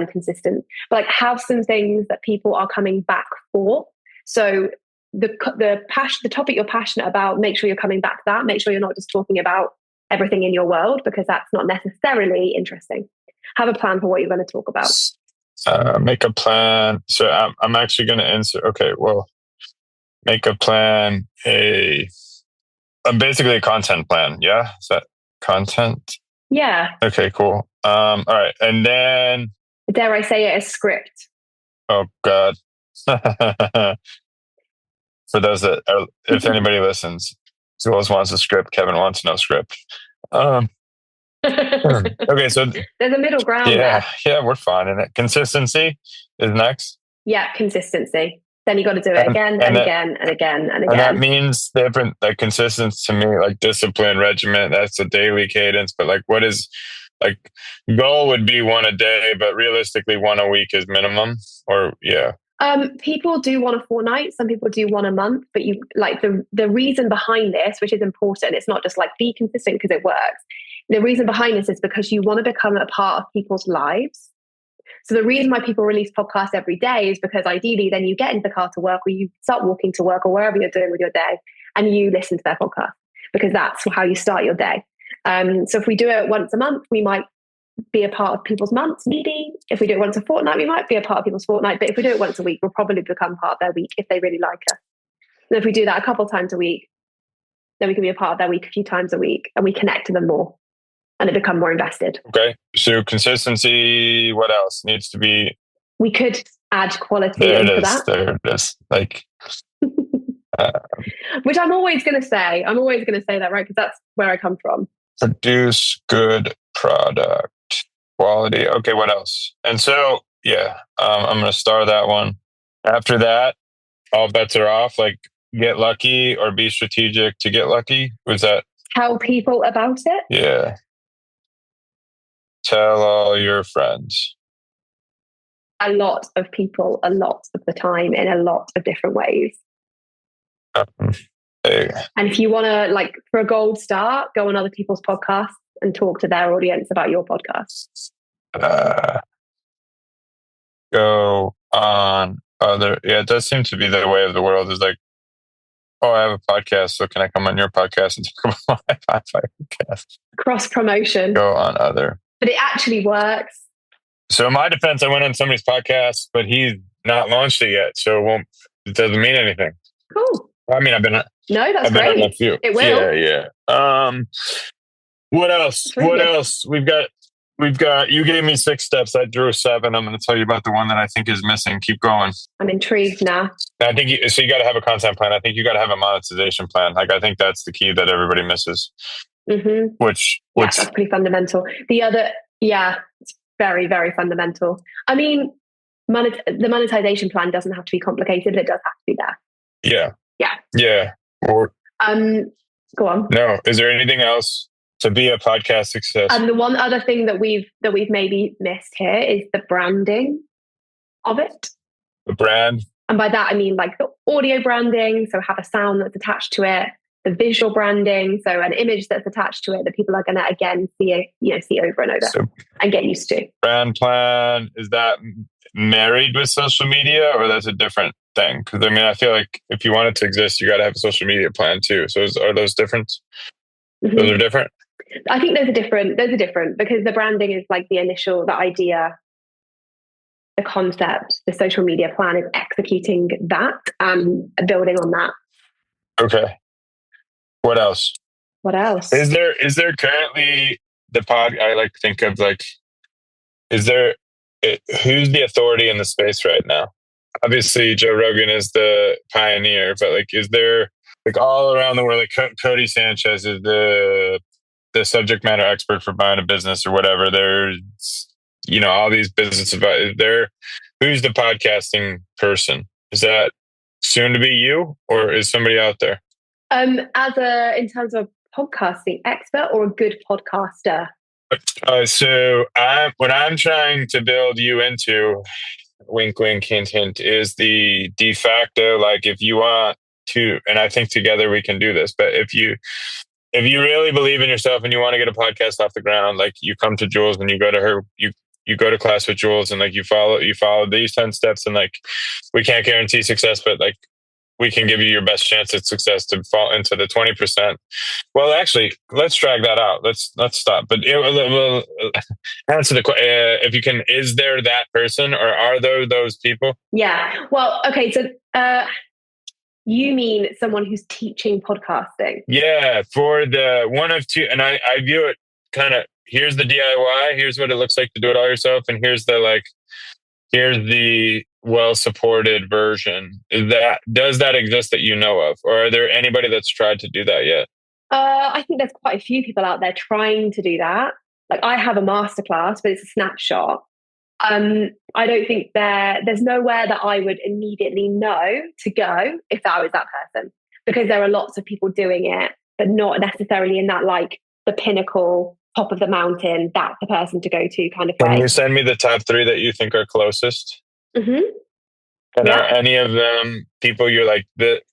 consistent, but have some things that people are coming back for. So the topic you're passionate about, make sure you're coming back to that. Make sure you're not just talking about everything in your world, because that's not necessarily interesting. Have a plan for what you're going to talk about. Make a plan. So I'm actually going to insert. Okay, well, make a plan. Basically a content plan. Yeah. Is that content? Yeah. Okay, cool. All right. And then, Dare I say it, a script. oh God. For those that are, if anybody listens, Jules wants a script. Kevin wants no script. Okay. So there's a middle ground there. Yeah, we're fine in it. Consistency is next. Yeah. Consistency. Then you got to do it again and again and again and again. And that means different, like consistency to me, like discipline, regiment, that's a daily cadence. But like, what is like goal would be one a day, but realistically one a week is minimum or yeah. People do one a fortnight. Some people do one a month, but you like the reason behind this, which is important. It's not just like be consistent because it works. The reason behind this is because you want to become a part of people's lives. So the reason why people release podcasts every day is because ideally then you get into the car to work or you start walking to work or wherever you're doing with your day and you listen to their podcast because that's how you start your day. So if we do it once a month, we might be a part of people's months, maybe. If we do it once a fortnight, we might be a part of people's fortnight. But if we do it once a week, we'll probably become part of their week if they really like us. And if we do that a couple times a week, then we can be a part of their week a few times a week and we connect to them more and it become more invested. Okay. So consistency, what else needs to be? We could add quality into that. There it is. Like, which I'm always going to say. I'm always going to say that, right? Because that's where I come from. Produce good product quality. Okay. What else? And so, yeah, I'm going to star that one. After that, all bets are off. Like get lucky or be strategic to get lucky. Was that? Tell people about it. Yeah. Tell all your friends. A lot of people, a lot of the time, in a lot of different ways. Hey. And if you want to, like, for a gold star, go on other people's podcasts and talk to their audience about your podcast. Go on other. Yeah, it does seem to be the way of the world. Is like, oh, I have a podcast, so can I come on your podcast and talk about my podcast? Cross promotion. Go on other. But it actually works. So in my defense, I went on somebody's podcast, but he's not launched it yet. So it doesn't mean anything. Cool. I mean, I've been great. On a few. It will. Yeah. What else? What else? We've got, you gave me 6 steps. I drew 7. I'm going to tell you about the one that I think is missing. Keep going. I'm intrigued now. I think you got to have a content plan. I think you got to have a monetization plan. Like, I think that's the key that everybody misses. Mm-hmm. Which that's pretty fundamental. The other, it's very, very fundamental. I mean, the monetization plan doesn't have to be complicated, but it does have to be there. Yeah. Or, go on. No. Is there anything else to be a podcast success? And the one other thing that we've maybe missed here is the branding of it. The brand. And by that I mean like the audio branding, so have a sound that's attached to it. The visual branding, so an image that's attached to it that people are going to again see over and over and get used to. Brand plan, is that married with social media or that's a different thing? Because I mean, I feel like if you want it to exist, you got to have a social media plan too. So are those different? Mm-hmm. Those are different? I think those are different. Those are different because the branding is like the idea, the concept. The social media plan is executing that and building on that. Okay. What else? Is there currently the pod? I like to think of like, who's the authority in the space right now? Obviously, Joe Rogan is the pioneer, but like, is there like all around the world, like Cody Sanchez is the subject matter expert for buying a business or whatever. There's, all these business advice. Who's the podcasting person? Is that soon to be you or is somebody out there? In terms of podcasting expert or a good podcaster? So what I'm trying to build you into, wink, wink, hint, hint, is the de facto, like if you want to, and I think together we can do this, but if you really believe in yourself and you want to get a podcast off the ground, like you come to Jules and you go to her, you go to class with Jules and like you follow these 10 steps and like we can't guarantee success, but like we can give you your best chance at success to fall into the 20%. Well, actually, let's drag that out. Let's stop. But we'll answer the question. If you can, is there that person or are there those people? Yeah. Well, okay. So You mean someone who's teaching podcasting? Yeah, for the one of two, and I view it kind of, here's the DIY, here's what it looks like to do it all yourself, and here's the well supported version. Does that exist that you know of, or are there anybody that's tried to do that yet? I think there's quite a few people out there trying to do that. Like, I have a masterclass, but it's a snapshot. I don't think there's nowhere that I would immediately know to go if I was that person, because there are lots of people doing it, but not necessarily in that, like, the pinnacle, top of the mountain, that's the person to go to kind of way. Can you send me the top 3 that you think are closest? Mm-hmm. And are any of them people you're like,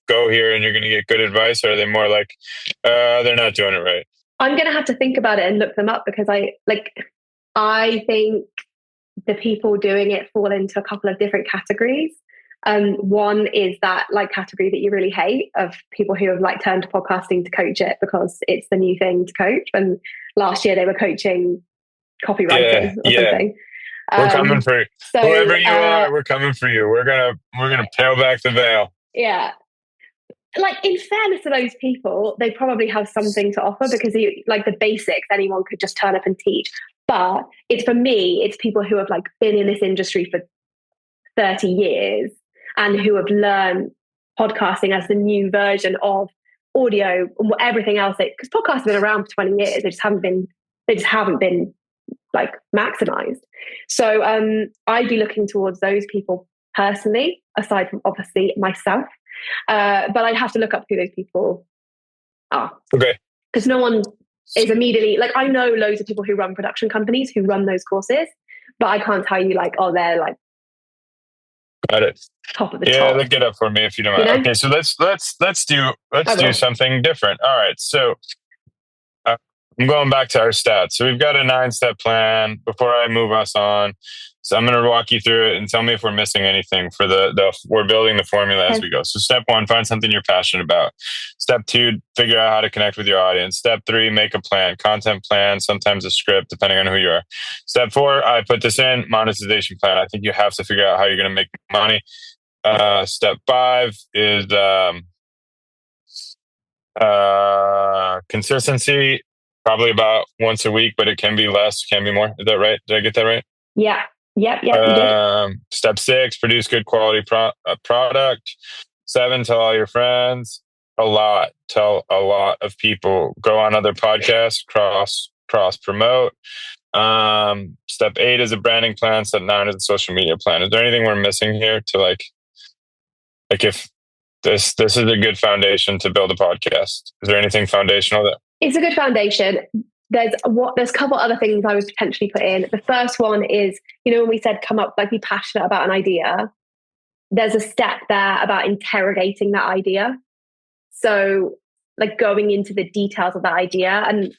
go here and you're going to get good advice? Or are they more like, they're not doing it right? I'm going to have to think about it and look them up, because I think the people doing it fall into a couple of different categories. One is that, like, category that you really hate, of people who have, like, turned to podcasting to coach it because it's the new thing to coach. And last year they were coaching copywriting or something. We're coming for whoever you are. We're coming for you. We're gonna peel back the veil. Yeah. Like, in fairness to those people, they probably have something to offer, because like the basics, anyone could just turn up and teach. But for me, it's people who have, like, been in this industry for 30 years and who have learned podcasting as the new version of audio and everything else. Because podcasts have been around for 20 years. They just haven't been like maximized. So I'd be looking towards those people personally, aside from obviously myself. But I'd have to look up who those people are. Okay. Because no one is immediately, like, I know loads of people who run production companies who run those courses, but I can't tell you, like, oh, they're, like, got it, top of the top. Yeah, look it up for me if you don't mind. Okay, so let's do something different. All right, so I'm going back to our stats. So we've got a 9-step plan. Before I move us on, so I'm going to walk you through it and tell me if we're missing anything for we're building the formula as we go. So step 1, find something you're passionate about. Step 2, figure out how to connect with your audience. Step 3, make a plan, content plan, sometimes a script, depending on who you are. Step 4, I put this in, monetization plan. I think you have to figure out how you're going to make money. Step 5 is consistency. Probably about once a week, but it can be less, can be more. Is that right? Did I get that right? Yeah. Yep. Step 6, produce good quality product. 7, tell all your friends. Tell a lot of people. Go on other podcasts. Cross promote. Step 8 is a branding plan. Step 9 is a social media plan. Is there anything we're missing here to like if this is a good foundation to build a podcast? Is there anything foundational that? It's a good foundation. There's a couple other things I would potentially put in. The first one is, when we said come up, like, be passionate about an idea, there's a step there about interrogating that idea. So, like, going into the details of that idea, and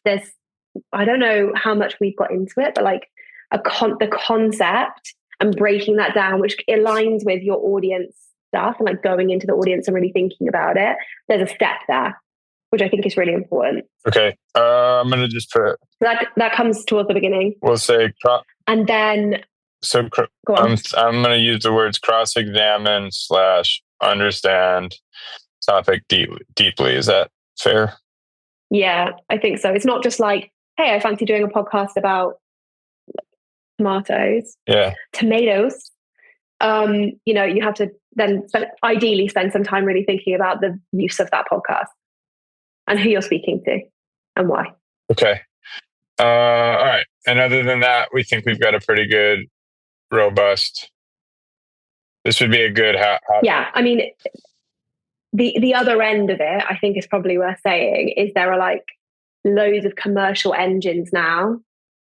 I don't know how much we've got into it, but like the concept and breaking that down, which aligns with your audience stuff, and like going into the audience and really thinking about it. There's a step there, which I think is really important. Okay. I'm going to just put... That comes towards the beginning. We'll say... And then... So go on. I'm going to use the words cross-examine / understand topic deeply. Is that fair? Yeah, I think so. It's not just like, hey, I fancy doing a podcast about tomatoes. Yeah. Tomatoes. You have to then ideally spend some time really thinking about the use of that podcast and who you're speaking to and why. Okay. All right. And other than that, we think we've got a pretty good, robust... This would be a good... Yeah. I mean, the other end of it, I think is probably worth saying, is there are like loads of commercial engines now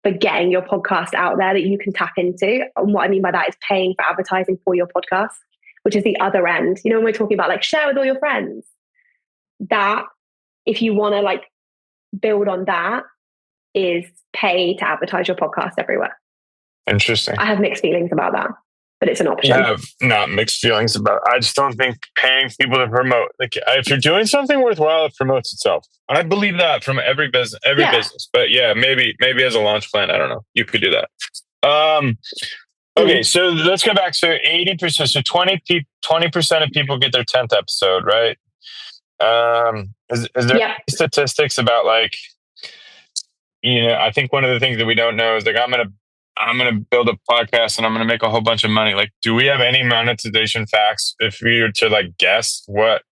for getting your podcast out there that you can tap into. And what I mean by that is paying for advertising for your podcast, which is the other end. When we're talking about like share with all your friends, that if you want to like build on that, is pay to advertise your podcast everywhere. Interesting. I have mixed feelings about that, but it's an option. I have not mixed feelings about it. I just don't think paying people to promote, like, if you're doing something worthwhile, it promotes itself. I believe that from every business, business. But yeah, maybe as a launch plan, I don't know. You could do that. Okay, so let's go back. So 80%, so 20% of people get their 10th episode, right? Is there Yeah. any statistics about like, I think one of the things that we don't know is like I'm gonna build a podcast and I'm gonna make a whole bunch of money. Like, do we have any monetization facts if we were to like guess what?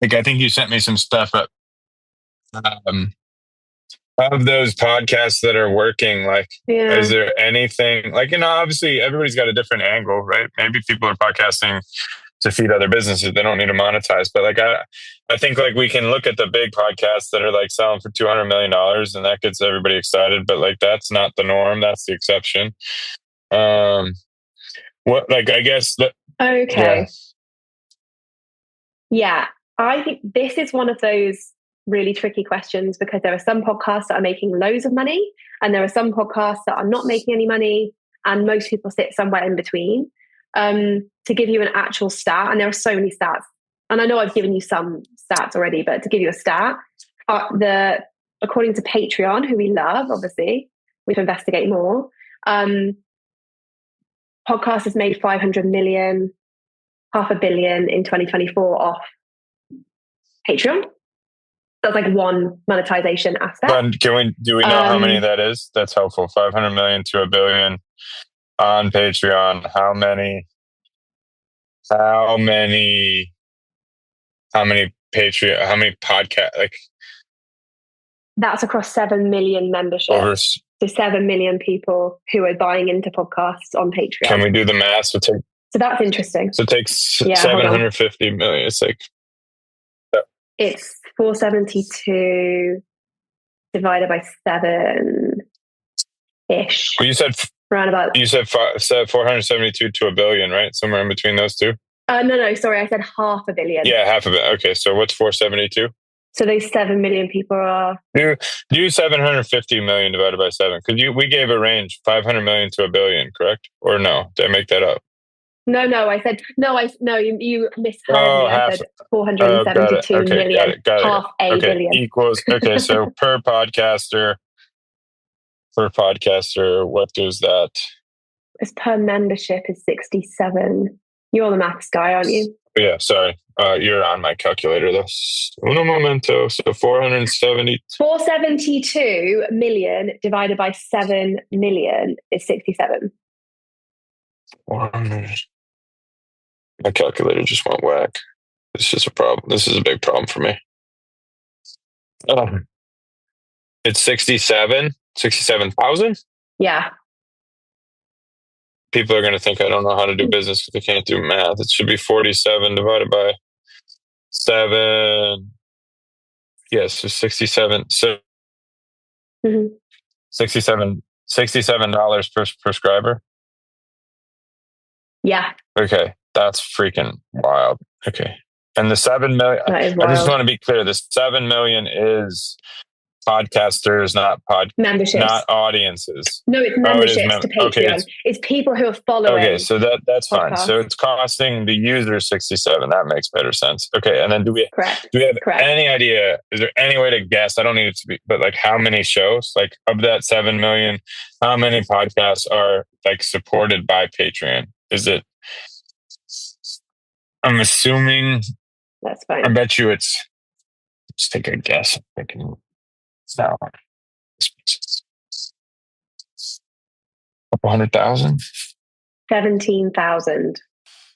Like, I think you sent me some stuff, but of those podcasts that are working, like, is there anything like, obviously everybody's got a different angle, right? Maybe people are podcasting to feed other businesses. They don't need to monetize. But like, I think like we can look at the big podcasts that are like selling for $200 million and that gets everybody excited. But like, that's not the norm. That's the exception. What, like, I guess that. Okay. Yeah. I think this is one of those really tricky questions because there are some podcasts that are making loads of money and there are some podcasts that are not making any money, and most people sit somewhere in between. To give you an actual stat, and there are so many stats, and I know I've given you some stats already, but to give you a stat, according to Patreon, who we love, obviously, we have to investigate more. Podcast has made 500 million, $500 million in 2024 off Patreon. That's like one monetization aspect. But do we know how many that is? That's helpful. 500 million to $1 billion on Patreon. How many podcast, like, that's across 7 million memberships. So 7 million people who are buying into podcasts on Patreon. Can we do the math? So that's interesting. So it takes 750 million. It's like, it's 472 divided by 7-ish. Well, you said around about. You said 472 to $1 billion, right? Somewhere in between those two. No, sorry, I said $500 million. Yeah, half of it. Okay, so what's 472? So those 7 million people are. Do 750 million divided by 7, because we gave a range, 500 million to $1 billion, correct? Or no? Did I make that up? No, I said you misheard me. I said 472 million. Got it. $500 million. Equals. Okay, so per podcaster, what does that? It's per membership is 67. You're the maths guy, aren't you? Yeah, sorry. You're on my calculator though. Uno momento. So 472 million divided by 7 million is 67. 400. My calculator just went whack. This is a problem. This is a big problem for me. It's 67,000? Yeah. People are going to think I don't know how to do business because I can't do math. It should be 47 divided by 7. Yes, so 67. So $67 per prescriber. Yeah. Okay, that's freaking wild. Okay, and the 7 million. I just want to be clear: the 7 million is podcasters, not memberships, not audiences. No, it's memberships to Patreon. Okay, it's people who are following. Okay, so that's fine. So it's costing the user 67. That makes better sense. Okay, and then do we have any idea? Is there any way to guess? I don't need it to be, but like how many shows? Like of that 7 million, how many podcasts are like supported by Patreon? Is it? I'm assuming. That's fine. I bet you it's. Let's take a guess. I'm thinking. No. Couple 100,000? 17,000.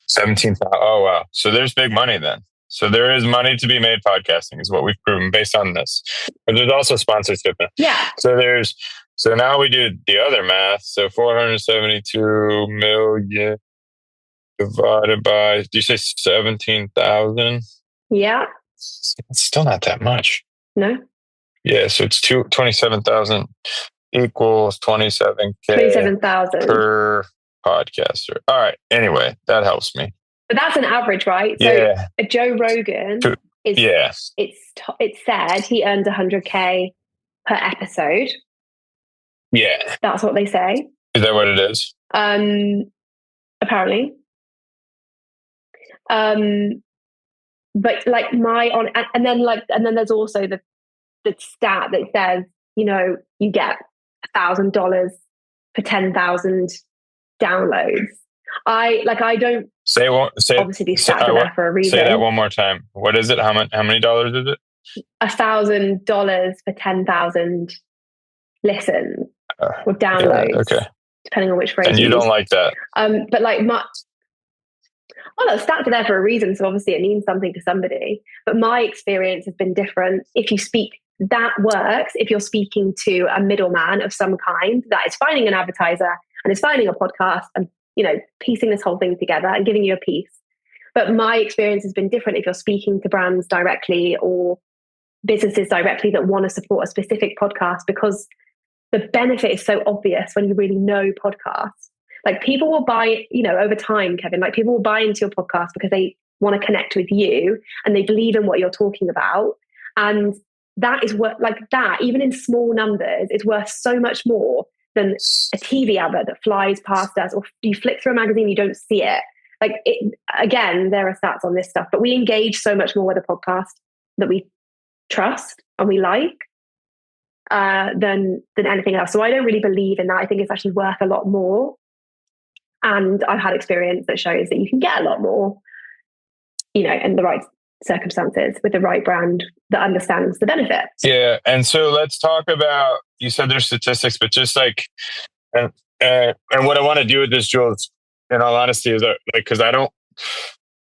17,000. Oh, wow. So there's big money then. So there is money to be made podcasting is what we've proven based on this. But there's also sponsorship. Yeah. So now we do the other math. So 472 million divided by, do you say 17,000? Yeah. It's still not that much. No. Yeah, so it's 27,000 equals 27K 27,000 per podcaster. All right. Anyway, that helps me. But that's an average, right? So a Joe Rogan is it said he earned 100K per episode. Yeah. That's what they say. Is that what it is? Apparently. But like and then there's also the stat that says, you get $1,000 for 10,000 downloads. I don't obviously these stats are there for a reason. Say that one more time. What is it? How many dollars is it? $1,000 for 10,000 listens or downloads. Yeah, okay. Depending on which phrase. And you don't like that. But like the stats are there for a reason, so obviously it means something to somebody. But my experience has been different. If you speak, that works if you're speaking to a middleman of some kind that is finding an advertiser and is finding a podcast and, piecing this whole thing together and giving you a piece. But my experience has been different if you're speaking to brands directly or businesses directly that want to support a specific podcast, because the benefit is so obvious when you really know podcasts. Like people will buy, over time, Kevin, like people will buy into your podcast because they want to connect with you and they believe in what you're talking about. And that is what, like that, even in small numbers, is worth so much more than a TV advert that flies past us, or you flick through a magazine, you don't see it. Again, there are stats on this stuff, but we engage so much more with a podcast that we trust and we like than anything else. So I don't really believe in that. I think it's actually worth a lot more. And I've had experience that shows that you can get a lot more, in the right circumstances with the right brand that understands the benefits. Yeah. And so let's talk about, you said there's statistics, but just like, and what I want to do with this, Jules, in all honesty, is because I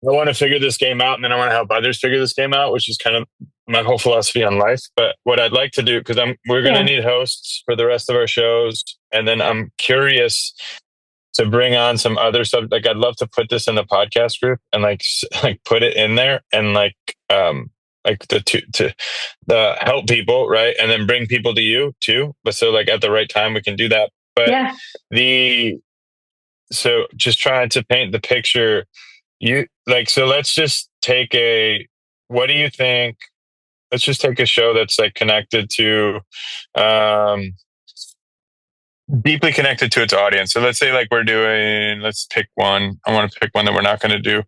want to figure this game out, and then I want to help others figure this game out, which is kind of my whole philosophy on life. But what I'd like to do, because we're going to need hosts for the rest of our shows, and then I'm curious to bring on some other stuff. Like I'd love to put this in the podcast group and like put it in there and to help people, right? And then bring people to you too. But so like at the right time we can do that. But so just trying to paint the picture. So let's just take what do you think? Let's just take a show that's like connected to, deeply connected to its audience. So let's say like let's pick one. I want to pick one that we're not going to do.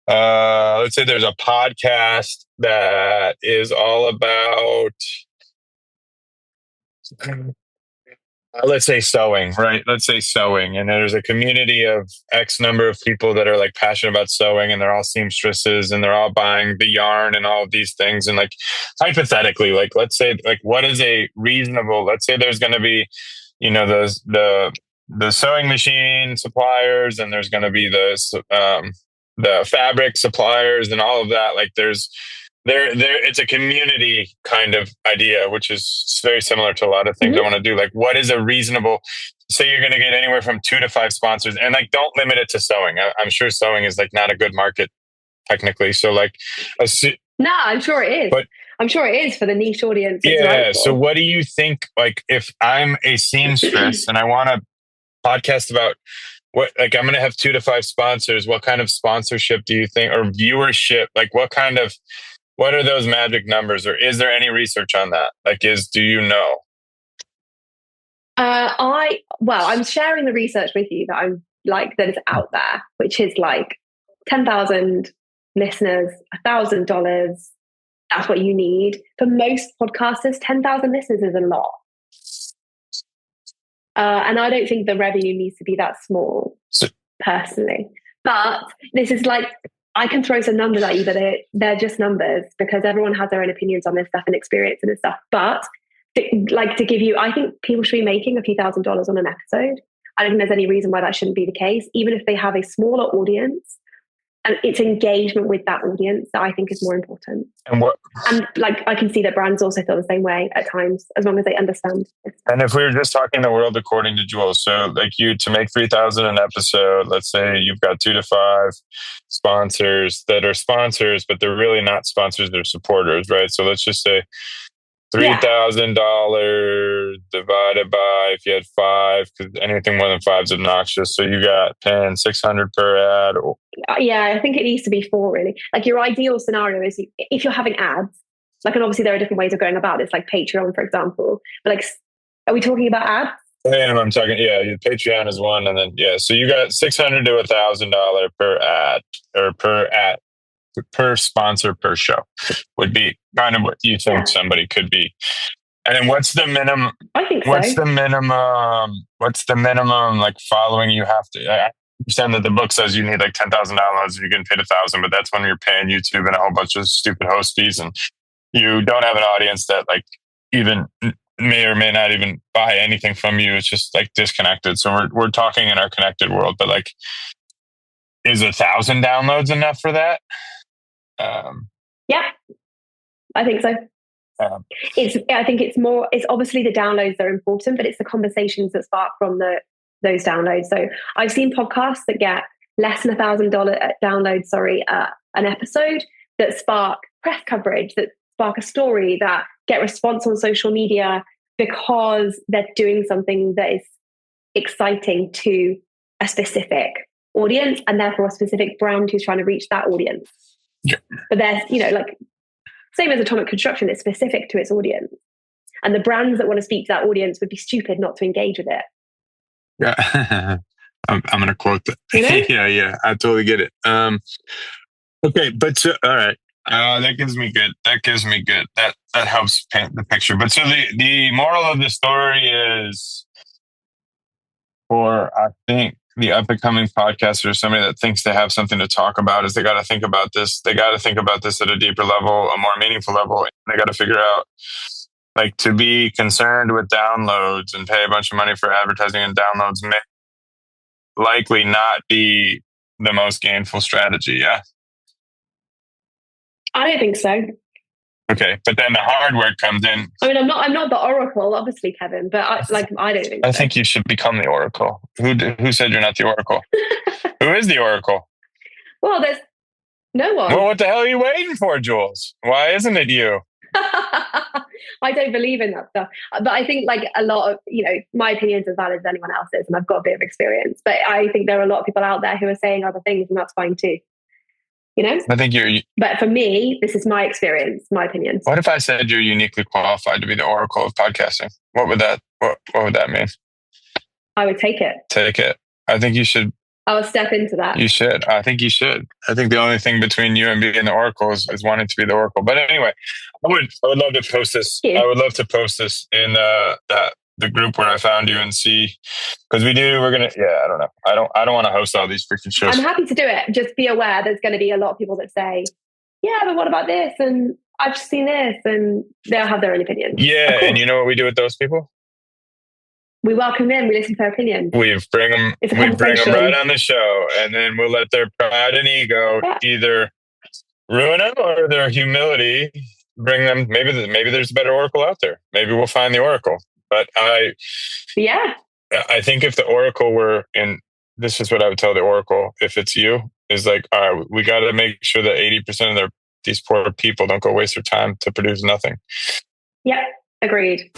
Let's say there's a podcast that is all about, let's say sewing, right? Let's say sewing. And there's a community of X number of people that are like passionate about sewing, and they're all seamstresses and they're all buying the yarn and all of these things. And like hypothetically, like let's say like what is a reasonable, let's say there's going to be, the sewing machine suppliers, and there's going to be the fabric suppliers and all of that. Like it's a community kind of idea, which is very similar to a lot of things I want to do. Like what is a reasonable, say you're going to get anywhere from 2 to 5 sponsors, and like, don't limit it to sewing. I'm sure sewing is like not a good market technically. So like, no, I'm sure it is. But I'm sure it is for the niche audience. Yeah. So what do you think, like if I'm a seamstress and I want to podcast about what, like I'm going to have 2 to 5 sponsors, what kind of sponsorship do you think, or viewership, like what are those magic numbers, or is there any research on that? Like do you know? I'm sharing the research with you that I'm like, that is out there, which is like 10,000 listeners, $1,000. That's what you need. For most podcasters, 10,000 listeners is a lot. And I don't think the revenue needs to be that small, personally. But this is like, I can throw some numbers at you, but they're just numbers, because everyone has their own opinions on this stuff and experience and this stuff. But to give you, I think people should be making a few $1,000s on an episode. I don't think there's any reason why that shouldn't be the case, even if they have a smaller audience. And it's engagement with that audience that I think is more important. And like I can see that brands also feel the same way at times, as long as they understand. And if we were just talking the world according to Jules, so like to make 3,000 an episode, let's say you've got 2 to 5 sponsors that are sponsors, but they're really not sponsors; they're supporters, right? So let's just say $3,000 divided by, if you had 5, because anything more than 5 is obnoxious. So you got paying $600 per ad. Yeah, I think it needs to be 4 really. Like your ideal scenario is if you're having ads, like, and obviously there are different ways of going about this, like Patreon, for example. But like, are we talking about ads? And I'm talking, Patreon is one, and then so you got $600 to $1,000 per ad, or per sponsor per show would be kind of what you think somebody could be And then what's the minimum? I think so. What's the minimum? What's the minimum like following you have to? I understand that the book says you need like 10,000 downloads. You can pay 1,000, but that's when you're paying YouTube and a whole bunch of stupid host fees, and you don't have an audience that like even may or may not even buy anything from you. It's just like disconnected. So we're talking in our connected world, but like, is 1,000 downloads enough for that? Yeah, I think so. I think it's obviously the downloads that are important, but it's the conversations that spark from those downloads. So I've seen podcasts that get less than $1,000 downloads, an episode, that spark press coverage, that spark a story, that get response on social media because they're doing something that is exciting to a specific audience and therefore a specific brand who's trying to reach that audience. Yeah. But there's, like, same as Atomic Construction, it's specific to its audience. And the brands that want to speak to that audience would be stupid not to engage with it. Yeah. I'm going to quote that. You know? Yeah. I totally get it. Okay. But all right. That gives me good. That helps paint the picture. But so the moral of the story is, for I think the up and coming podcaster, somebody that thinks they have something to talk about, is they got to think about this. They got to think about this at a deeper level, a more meaningful level. And they got to figure out, like, to be concerned with downloads and pay a bunch of money for advertising and downloads may likely not be the most gainful strategy. Yeah. I don't think so. Okay, but then the hard work comes in. I mean, I'm not the oracle, obviously, Kevin, but I don't think so. I think you should become the oracle. Who said you're not the oracle? Who is the oracle? Well, there's no one. Well, what the hell are you waiting for, Jules? Why isn't it you? I don't believe in that stuff. But I think, like, a lot of, my opinion's as valid as anyone else's, and I've got a bit of experience. But I think there are a lot of people out there who are saying other things, and that's fine too. I think but for me, this is my experience, my opinion. What if I said you're uniquely qualified to be the oracle of podcasting? What would that mean? I would take it. Take it. I think you should. I'll step into that. You should. I think you should. I think the only thing between you and being the oracle is wanting to be the oracle. But anyway, I would love to post this. I would love to post this in the group where I found you and see, because we're gonna. Yeah, I don't know. I don't want to host all these freaking shows. I'm happy to do it. Just be aware there's going to be a lot of people that say, yeah, but what about this? And I've just seen this, and they'll have their own opinions. Yeah, and you know what we do with those people? We welcome them. We listen to their opinions. We bring them right on the show, and then we'll let their pride and ego either ruin them or their humility bring them. Maybe there's a better oracle out there. Maybe we'll find the oracle. But I think if the oracle were in, this is what I would tell the oracle. If it's you, is like, all right, we got to make sure that 80% of these poor people don't go waste their time to produce nothing. Yeah, agreed.